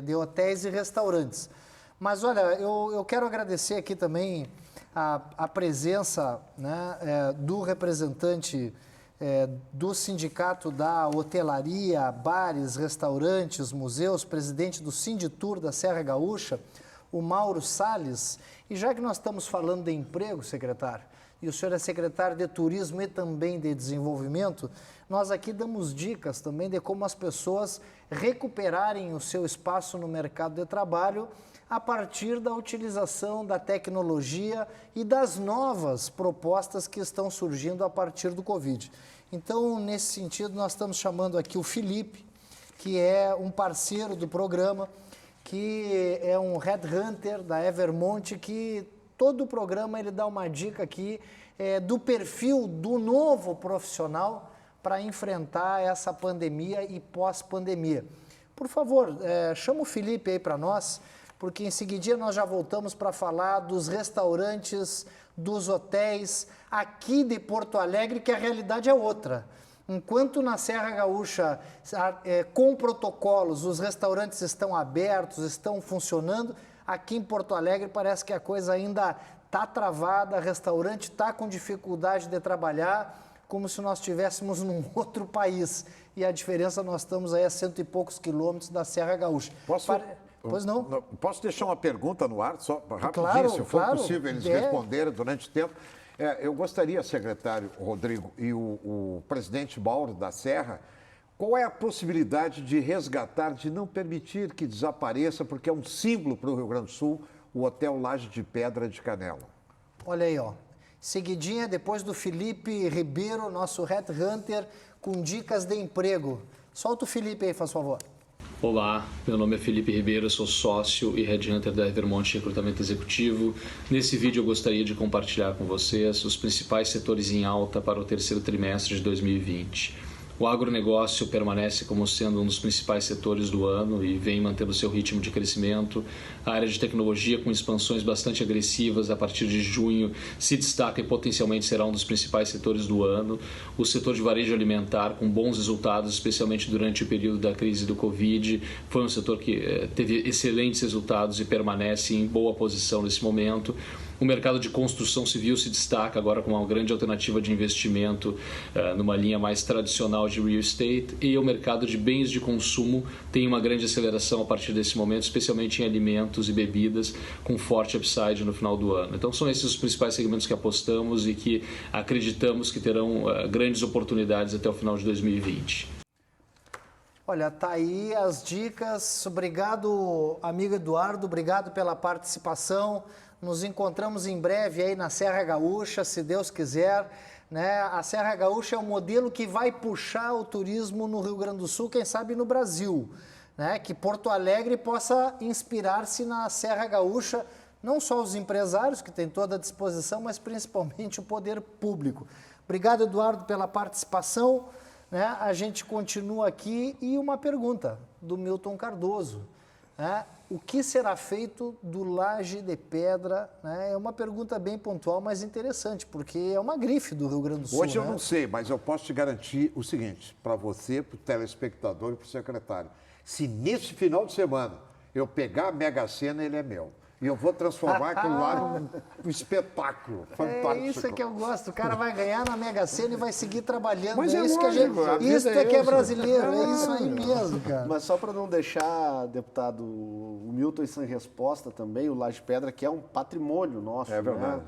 de hotéis e restaurantes. Mas olha, eu quero agradecer aqui também a presença, né, do representante do Sindicato da Hotelaria, Bares, Restaurantes, Museus, presidente do Sinditur da Serra Gaúcha, o Mauro Salles. E já que nós estamos falando de emprego, secretário, e o senhor é secretário de Turismo e também de Desenvolvimento, nós aqui damos dicas também de como as pessoas recuperarem o seu espaço no mercado de trabalho a partir da utilização da tecnologia e das novas propostas que estão surgindo a partir do Covid. Então, nesse sentido, nós estamos chamando aqui o Felipe, que é um parceiro do programa, que é um headhunter da Evermont, que todo o programa ele dá uma dica aqui do perfil do novo profissional para enfrentar essa pandemia e pós-pandemia. Por favor, chama o Felipe aí para nós, porque em seguida nós já voltamos para falar dos restaurantes, dos hotéis aqui de Porto Alegre, que a realidade é outra. Enquanto na Serra Gaúcha, com protocolos, os restaurantes estão abertos, estão funcionando, aqui em Porto Alegre parece que a coisa ainda está travada, o restaurante está com dificuldade de trabalhar, como se nós estivéssemos num outro país. E a diferença, nós estamos aí a 100 e poucos quilômetros da Serra Gaúcha. Pois não? Posso deixar uma pergunta no ar, só rapidinho, claro, se for possível eles responderem durante o tempo. Eu gostaria, secretário Rodrigo, e o presidente Mauro da Serra, qual é a possibilidade de resgatar, de não permitir que desapareça, porque é um símbolo para o Rio Grande do Sul, o Hotel Laje de Pedra de Canela? Olha aí, ó. Seguidinha, depois do Felipe Ribeiro, nosso headhunter, com dicas de emprego. Solta o Felipe aí, faz favor. Olá, meu nome é Felipe Ribeiro, sou sócio e headhunter da Evermont Recrutamento Executivo. Nesse vídeo eu gostaria de compartilhar com vocês os principais setores em alta para o terceiro trimestre de 2020. O agronegócio permanece como sendo um dos principais setores do ano e vem mantendo seu ritmo de crescimento. A área de tecnologia, com expansões bastante agressivas a partir de junho, se destaca e potencialmente será um dos principais setores do ano. O setor de varejo alimentar, com bons resultados, especialmente durante o período da crise do Covid, foi um setor que teve excelentes resultados e permanece em boa posição nesse momento. O mercado de construção civil se destaca agora com uma grande alternativa de investimento numa linha mais tradicional de real estate, e o mercado de bens de consumo tem uma grande aceleração a partir desse momento, especialmente em alimentos e bebidas, com forte upside no final do ano. Então são esses os principais segmentos que apostamos e que acreditamos que terão grandes oportunidades até o final de 2020. Olha, tá aí as dicas. Obrigado, amigo Eduardo, obrigado pela participação. Nos encontramos em breve aí na Serra Gaúcha, se Deus quiser, né? A Serra Gaúcha é um modelo que vai puxar o turismo no Rio Grande do Sul, quem sabe no Brasil, né? Que Porto Alegre possa inspirar-se na Serra Gaúcha, não só os empresários, que têm toda a disposição, mas principalmente o poder público. Obrigado, Eduardo, pela participação, né? A gente continua aqui e uma pergunta do Milton Cardoso, né? O que será feito do Laje de Pedra? Né? É uma pergunta bem pontual, mas interessante, porque é uma grife do Rio Grande do Sul. Hoje eu né? não sei, mas eu posso te garantir o seguinte, para você, para o telespectador e para o secretário. Se nesse final de semana eu pegar a Mega Sena, ele é meu. E eu vou transformar aquilo lá num espetáculo fantástico. É isso que eu gosto. O cara vai ganhar na Mega Sena e vai seguir trabalhando. Mas é isso que a gente. Isso é que é brasileiro. É isso aí mesmo, cara. Mas só para não deixar, deputado, o Milton sem resposta também, o Laje Pedra, que é um patrimônio nosso. É verdade. Né?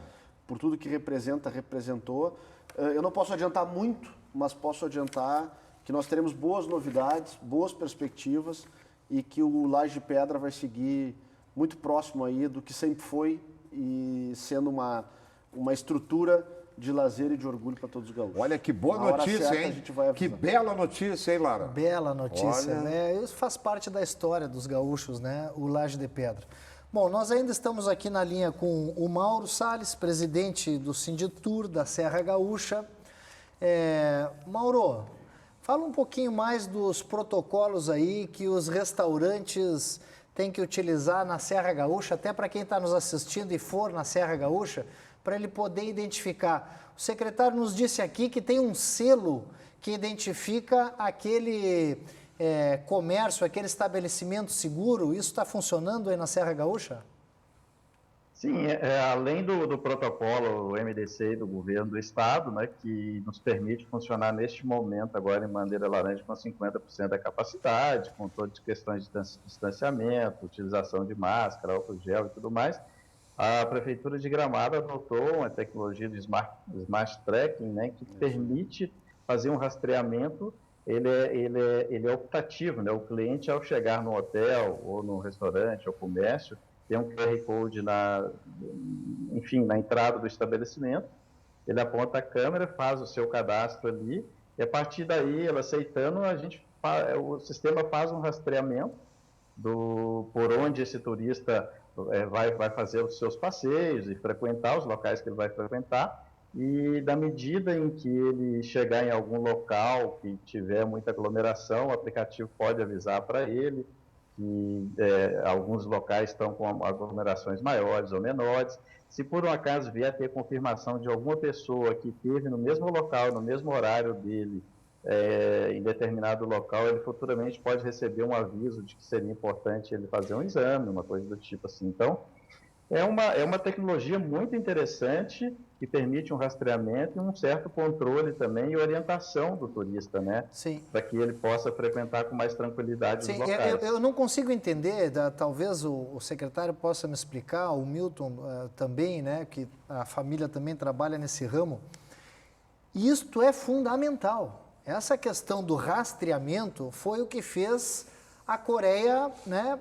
Por tudo que representou. Eu não posso adiantar muito, mas posso adiantar que nós teremos boas novidades, boas perspectivas e que o Laje Pedra vai seguir muito próximo aí do que sempre foi e sendo uma estrutura de lazer e de orgulho para todos os gaúchos. Olha que boa notícia, hein? Que bela notícia, hein, Lara? Bela notícia, Olha... né? Isso faz parte da história dos gaúchos, né? O Laje de Pedra. Bom, nós ainda estamos aqui na linha com o Mauro Salles, presidente do Sinditur da Serra Gaúcha. Mauro, fala um pouquinho mais dos protocolos aí que os restaurantes tem que utilizar na Serra Gaúcha, até para quem está nos assistindo e for na Serra Gaúcha, para ele poder identificar. O secretário nos disse aqui que tem um selo que identifica aquele comércio, aquele estabelecimento seguro. Isso está funcionando aí na Serra Gaúcha? Sim, além do protocolo MDC e do governo do estado, né, que nos permite funcionar neste momento agora em Bandeira Laranja com 50% da capacidade, com todas as questões de distanciamento, utilização de máscara, álcool gel e tudo mais, a Prefeitura de Gramado adotou uma tecnologia de Smart Tracking, né, que permite fazer um rastreamento. Ele é optativo, né? O cliente, ao chegar no hotel ou no restaurante ou comércio, tem um QR Code na entrada do estabelecimento, ele aponta a câmera, faz o seu cadastro ali, e a partir daí, ele aceitando, o sistema faz um rastreamento por onde esse turista vai fazer os seus passeios e frequentar os locais que ele vai frequentar, e da medida em que ele chegar em algum local que tiver muita aglomeração, o aplicativo pode avisar para ele que alguns locais estão com aglomerações maiores ou menores. Se por um acaso vier a ter confirmação de alguma pessoa que esteve no mesmo local, no mesmo horário dele, em determinado local, ele futuramente pode receber um aviso de que seria importante ele fazer um exame, uma coisa do tipo assim. Então, é uma tecnologia muito interessante que permite um rastreamento e um certo controle também e orientação do turista, né? Sim. Para que ele possa frequentar com mais tranquilidade os locais. Eu não consigo entender, talvez o secretário possa me explicar, o Milton também, né? Que a família também trabalha nesse ramo. Isto é fundamental. Essa questão do rastreamento foi o que fez a Coreia, né,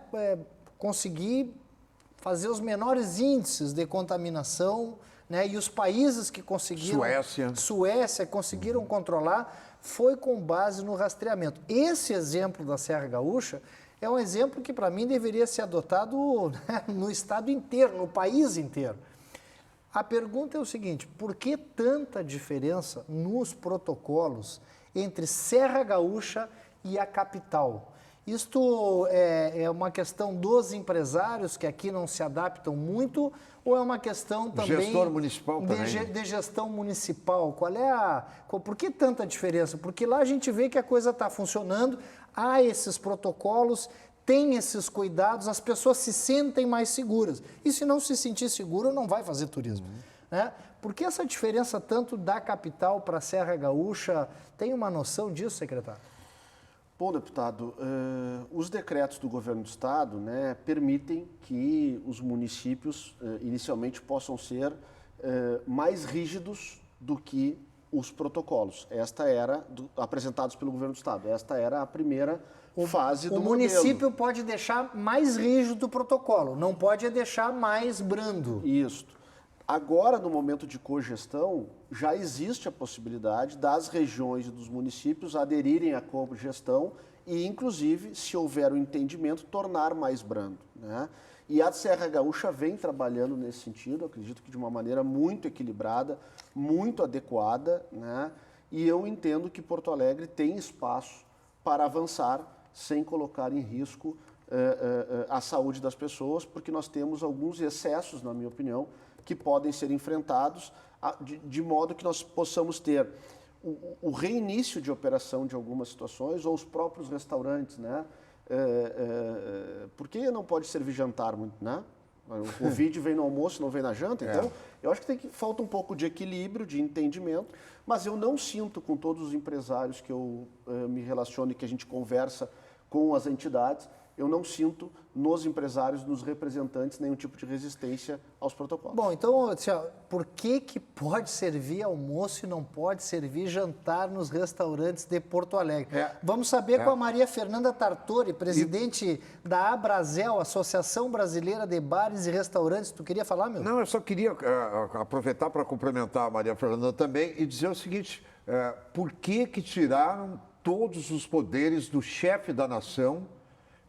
conseguir fazer os menores índices de contaminação, né, e os países que conseguiram... Suécia conseguiram controlar, foi com base no rastreamento. Esse exemplo da Serra Gaúcha é um exemplo que, para mim, deveria ser adotado, né, no estado inteiro, no país inteiro. A pergunta é o seguinte: por que tanta diferença nos protocolos entre Serra Gaúcha e a capital. Isto é uma questão dos empresários que aqui não se adaptam muito ou é uma questão também gestor municipal também. De gestão municipal? Por que tanta diferença? Porque lá a gente vê que a coisa está funcionando, há esses protocolos, tem esses cuidados, as pessoas se sentem mais seguras. E se não se sentir seguro, não vai fazer turismo. Né? Por que essa diferença tanto da capital para a Serra Gaúcha? Tem uma noção disso, secretário? Bom, deputado, os decretos do governo do estado, né, permitem que os municípios inicialmente possam ser mais rígidos do que os protocolos. Apresentados pelo governo do estado. Esta era a primeira fase do modelo. O município pode deixar mais rígido o protocolo, não pode deixar mais brando. Isso. Agora, no momento de cogestão, já existe a possibilidade das regiões e dos municípios aderirem à cogestão e, inclusive, se houver o entendimento, tornar mais brando, né? E a Serra Gaúcha vem trabalhando nesse sentido, acredito que de uma maneira muito equilibrada, muito adequada, né? E eu entendo que Porto Alegre tem espaço para avançar sem colocar em risco a saúde das pessoas, porque nós temos alguns excessos, na minha opinião, que podem ser enfrentados de modo que nós possamos ter o reinício de operação de algumas situações ou os próprios restaurantes, né? Por que não pode servir jantar muito, né? O Covid vem no almoço, não vem na janta, então eu acho que falta um pouco de equilíbrio, de entendimento, mas eu não sinto com todos os empresários que eu me relaciono e que a gente conversa com as entidades, eu não sinto nos empresários, nos representantes, nenhum tipo de resistência aos protocolos. Bom, então, por que pode servir almoço e não pode servir jantar nos restaurantes de Porto Alegre? Vamos saber com a Maria Fernanda Tartori, presidente da Abrazel, Associação Brasileira de Bares e Restaurantes. Tu queria falar, meu? Não, eu só queria aproveitar para cumprimentar a Maria Fernanda também e dizer o seguinte, por que tiraram todos os poderes do chefe da nação,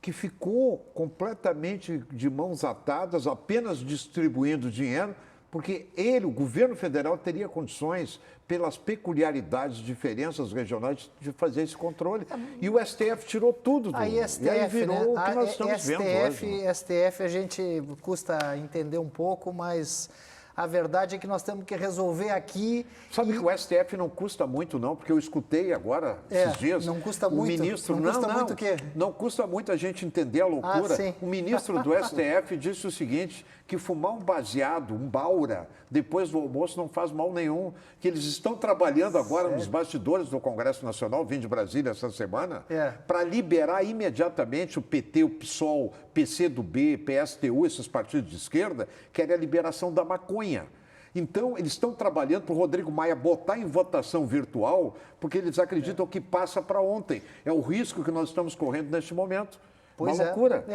que ficou completamente de mãos atadas, apenas distribuindo dinheiro, porque ele, o governo federal, teria condições, pelas peculiaridades, diferenças regionais, de fazer esse controle. E o STF tirou tudo do... Aí STF, e aí virou o que nós estamos vendo hoje. STF a gente custa entender um pouco, mas... A verdade é que nós temos que resolver aqui... Sabe que o STF não custa muito, não, porque eu escutei agora, esses dias... Não custa muito? Ministro, não custa muito o quê? Não custa muito a gente entender a loucura. Sim. O ministro do STF disse o seguinte, que fumar um baseado, um baura, depois do almoço não faz mal nenhum, que eles estão trabalhando agora nos bastidores do Congresso Nacional, vim de Brasília essa semana, para liberar imediatamente o PT, o PSOL, PCdoB, PSTU, esses partidos de esquerda, querem a liberação da maconha. Então, eles estão trabalhando para o Rodrigo Maia botar em votação virtual, porque eles acreditam que passa para ontem. É o risco que nós estamos correndo neste momento. Pois uma loucura.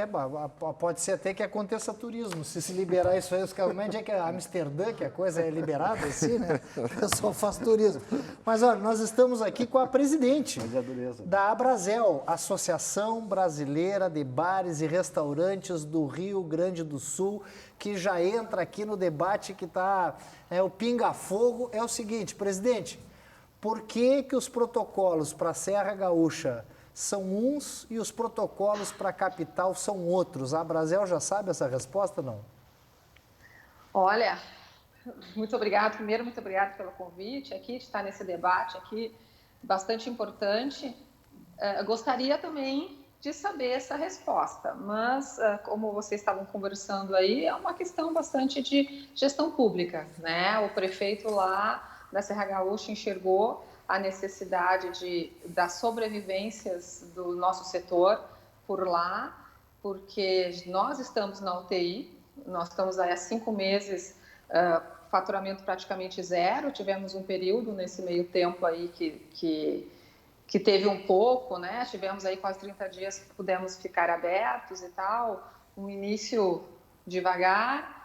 Pode ser até que aconteça turismo. Se liberar isso aí, os caras é que Amsterdã, que a coisa é liberada assim, né? O pessoal faz turismo. Mas olha, nós estamos aqui com a presidente da Abrazel, Associação Brasileira de Bares e Restaurantes do Rio Grande do Sul, que já entra aqui no debate que está o pinga-fogo. É o seguinte, presidente, por que os protocolos para a Serra Gaúcha são uns e os protocolos para a capital são outros? A Abrazel já sabe essa resposta, não? Olha, muito obrigado. Primeiro, muito obrigado pelo convite aqui, de estar nesse debate aqui, bastante importante. Gostaria também de saber essa resposta, mas como vocês estavam conversando aí, é uma questão bastante de gestão pública, né? O prefeito lá da Serra Gaúcha enxergou a necessidade das sobrevivências do nosso setor por lá, porque nós estamos na UTI, nós estamos aí há 5 meses, faturamento praticamente zero, tivemos um período nesse meio tempo aí que teve um pouco, né? Tivemos aí quase 30 dias que pudemos ficar abertos e tal, um início devagar,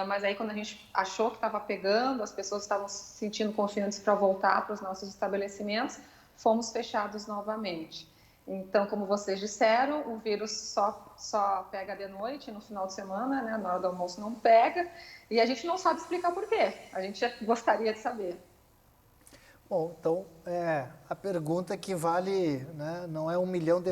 mas aí quando a gente achou que estava pegando, as pessoas estavam se sentindo confiantes para voltar para os nossos estabelecimentos, fomos fechados novamente. Então, como vocês disseram, o vírus só pega de noite, no final de semana, né? Na hora do almoço não pega, e a gente não sabe explicar por quê. A gente gostaria de saber. Bom, então, a pergunta que vale, né, não é $1 milhão,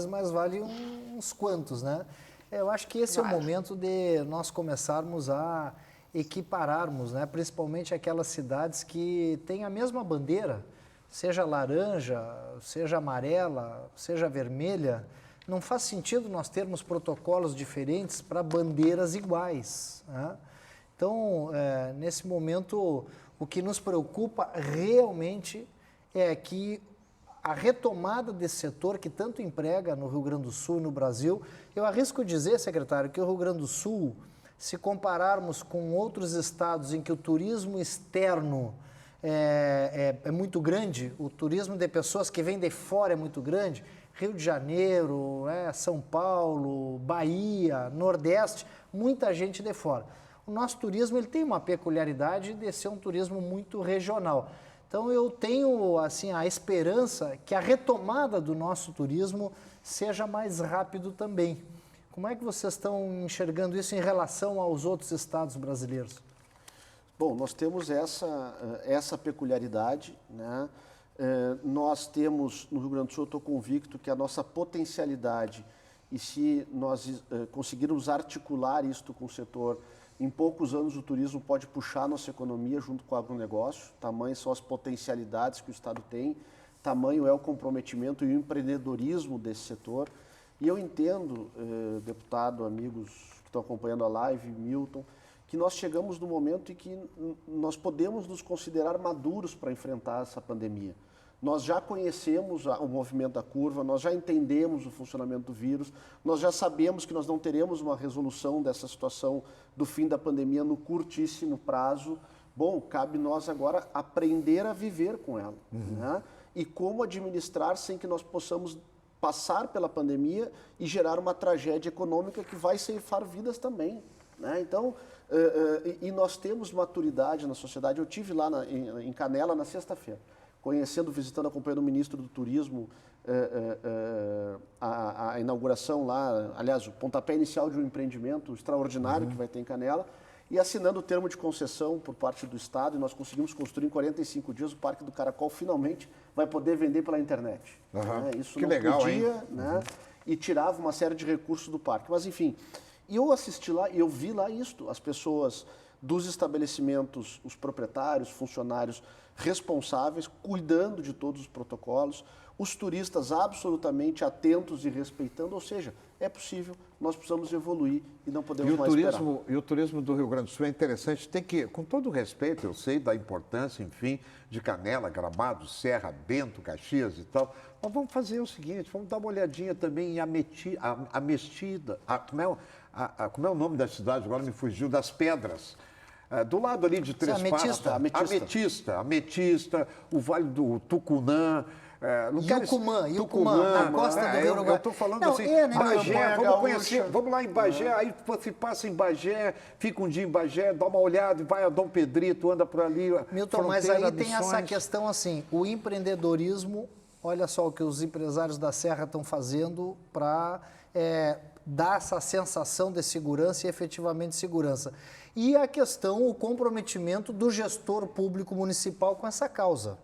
mas vale uns quantos, né? Eu acho que esse é o momento de nós começarmos a equipararmos, né, principalmente aquelas cidades que têm a mesma bandeira, seja laranja, seja amarela, seja vermelha. Não faz sentido nós termos protocolos diferentes para bandeiras iguais, né? Então, nesse momento, o que nos preocupa realmente é que a retomada desse setor que tanto emprega no Rio Grande do Sul e no Brasil, eu arrisco dizer, secretário, que o Rio Grande do Sul, se compararmos com outros estados em que o turismo externo é muito grande, o turismo de pessoas que vêm de fora é muito grande, Rio de Janeiro, São Paulo, Bahia, Nordeste, muita gente de fora. O nosso turismo ele tem uma peculiaridade de ser um turismo muito regional. Então, eu tenho assim, a esperança que a retomada do nosso turismo seja mais rápido também. Como é que vocês estão enxergando isso em relação aos outros estados brasileiros? Bom, nós temos essa peculiaridade, né? Nós temos, no Rio Grande do Sul, eu estou convicto que a nossa potencialidade, e se nós conseguirmos articular isto com o setor, em poucos anos o turismo pode puxar a nossa economia junto com o agronegócio. Tamanhas são as potencialidades que o Estado tem, tamanho é o comprometimento e o empreendedorismo desse setor. E eu entendo, deputado, amigos que estão acompanhando a live, Milton, que nós chegamos no momento em que nós podemos nos considerar maduros para enfrentar essa pandemia. Nós já conhecemos o movimento da curva, nós já entendemos o funcionamento do vírus, nós já sabemos que nós não teremos uma resolução dessa situação do fim da pandemia no curtíssimo prazo. Bom, cabe nós agora aprender a viver com ela, né? E como administrar sem que nós possamos passar pela pandemia e gerar uma tragédia econômica que vai ceifar vidas também, né? Então, e nós temos maturidade na sociedade. Eu tive lá em Canela na sexta-feira, conhecendo, visitando, acompanhando o ministro do Turismo, a inauguração lá, aliás, o pontapé inicial de um empreendimento extraordinário que vai ter em Canela, e assinando o termo de concessão por parte do Estado, e nós conseguimos construir em 45 dias o Parque do Caracol, finalmente vai poder vender pela internet. Né? Isso que não legal, podia, hein? Né? E tirava uma série de recursos do parque. Mas, enfim, e eu assisti lá e eu vi lá isto, as pessoas dos estabelecimentos, os proprietários, funcionários responsáveis, cuidando de todos os protocolos, os turistas absolutamente atentos e respeitando, ou seja, é possível, nós precisamos evoluir e não podemos mais esperar. E o turismo do Rio Grande do Sul é interessante, tem que, com todo respeito, eu sei da importância, enfim, de Canela, Gramado, Serra, Bento, Caxias e tal, mas vamos fazer o seguinte, vamos dar uma olhadinha também em Amestida, como é o nome da cidade, agora me fugiu, das Pedras. Do lado ali de Três Passos, Ametista, o Vale do Tucunã, Yucumã, na costa do Rio Uruguai. Eu estou falando Bagé, vamos conhecer, vamos lá em Bagé, aí você passa em Bagé, fica um dia em Bagé, dá uma olhada, vai a Dom Pedrito, anda por ali. Milton, mas aí tem essa questão assim, o empreendedorismo, olha só o que os empresários da Serra estão fazendo para dar essa sensação de segurança e efetivamente segurança. E a questão, o comprometimento do gestor público municipal com essa causa.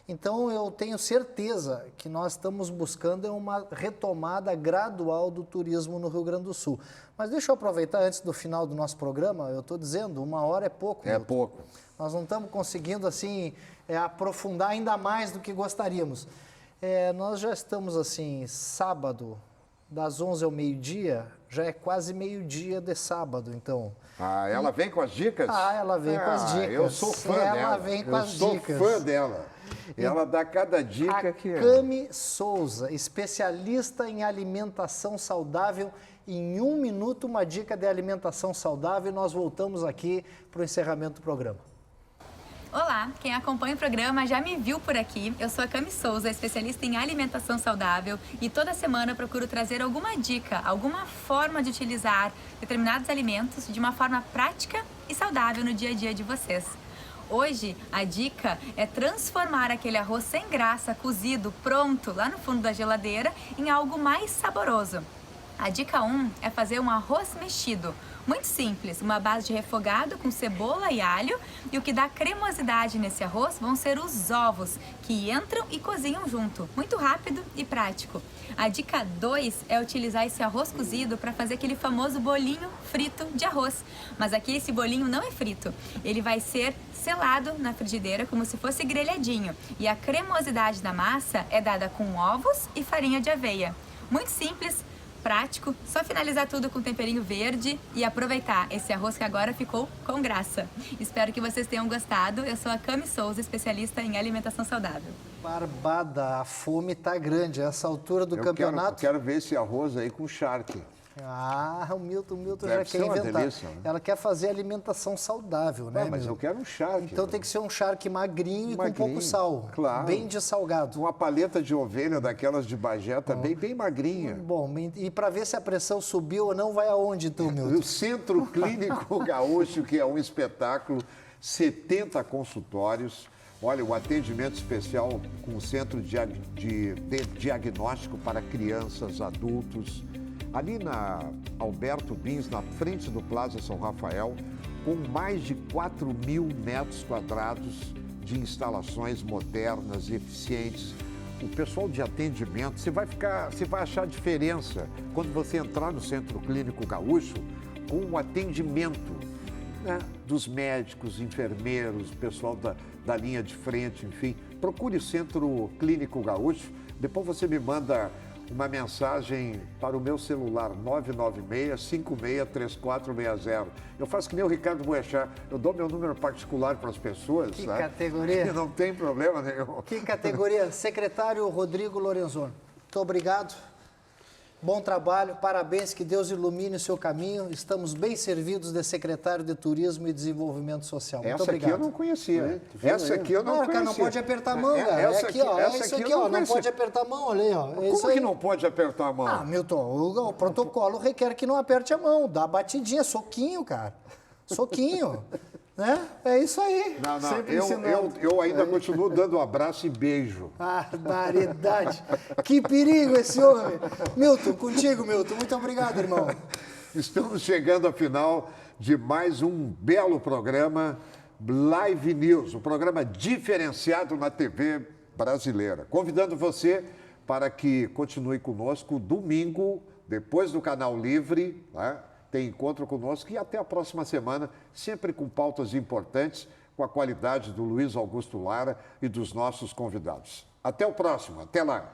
Então, eu tenho certeza que nós estamos buscando uma retomada gradual do turismo no Rio Grande do Sul. Mas deixa eu aproveitar, antes do final do nosso programa, eu estou dizendo, 1 hora é pouco. É pouco. Nós não estamos conseguindo, assim, aprofundar ainda mais do que gostaríamos. Nós já estamos, assim, sábado, das 11 ao meio-dia, já é quase meio-dia de sábado, então. Ela vem com as dicas? Ela vem com as dicas. Eu sou fã dela. Ela vem com as dicas. Eu sou fã dela. Ela dá cada dica que... Cami Souza, especialista em alimentação saudável. Em 1 minuto, uma dica de alimentação saudável. E nós voltamos aqui para o encerramento do programa. Olá, quem acompanha o programa já me viu por aqui. Eu sou a Cami Souza, especialista em alimentação saudável, e toda semana eu procuro trazer alguma dica, alguma forma de utilizar determinados alimentos de uma forma prática e saudável no dia a dia de vocês. Hoje, a dica é transformar aquele arroz sem graça, cozido, pronto, lá no fundo da geladeira, em algo mais saboroso. A dica 1 é fazer um arroz mexido. Muito simples, uma base de refogado com cebola e alho, e o que dá cremosidade nesse arroz vão ser os ovos, que entram e cozinham junto. Muito rápido e prático. A dica 2 é utilizar esse arroz cozido para fazer aquele famoso bolinho frito de arroz. Mas aqui esse bolinho não é frito, ele vai ser selado na frigideira como se fosse grelhadinho. E a cremosidade da massa é dada com ovos e farinha de aveia. Muito simples, prático, só finalizar tudo com temperinho verde e aproveitar esse arroz que agora ficou com graça. Espero que vocês tenham gostado. Eu sou a Cami Souza, especialista em alimentação saudável. Barbada, a fome tá grande. A essa altura do campeonato... Eu quero ver esse arroz aí com charque. Ah, o Milton Deve já quer inventar. Delícia, né? Ela quer fazer alimentação saudável, né, mas Milton? eu quero um charque. Então tem que ser um charque magrinho e com pouco sal. Claro. Bem de salgado. Uma paleta de ovelha daquelas de Bagé também, bem magrinha. Bom, e para ver se a pressão subiu ou não, vai aonde então, Milton? O Centro Clínico Gaúcho, que é um espetáculo, 70 consultórios. Olha, o atendimento especial com o centro de diagnóstico para crianças, adultos. Ali na Alberto Bins, na frente do Plaza São Rafael, com mais de 4.000 metros quadrados de instalações modernas e eficientes. O pessoal de atendimento, você vai achar diferença quando você entrar no Centro Clínico Gaúcho com o atendimento, né, dos médicos, enfermeiros, pessoal da linha de frente, enfim. Procure o Centro Clínico Gaúcho, depois você me manda uma mensagem para o meu celular, 996-563460. Eu faço que nem o Ricardo Boechat, eu dou meu número particular para as pessoas. Que sabe? categoria. Não tem problema nenhum. Que categoria. Secretário Rodrigo Lorenzoni, muito obrigado. Bom trabalho, parabéns, que Deus ilumine o seu caminho. Estamos bem servidos de secretário de Turismo e Desenvolvimento Social. Muito obrigado. Essa aqui eu não conhecia. Essa aqui eu não conhecia. Cara, não pode apertar a mão, cara. Essa aqui, ó. essa Isso aqui aqui, eu ó. não Não pode apertar a mão, olha aí, ó. Como que não pode apertar a mão? Ah, Milton, o protocolo requer que não aperte a mão. Dá batidinha, soquinho, cara. Soquinho. Né? É isso aí. Não, eu ainda continuo dando um abraço e beijo. Barbaridade. Que perigo esse homem. Milton, contigo, Milton. Muito obrigado, irmão. Estamos chegando ao final de mais um belo programa, Live News, um programa diferenciado na TV brasileira. Convidando você para que continue conosco domingo, depois do Canal Livre, né? Tem encontro conosco e até a próxima semana, sempre com pautas importantes, com a qualidade do Luiz Augusto Lara e dos nossos convidados. Até o próximo, até lá.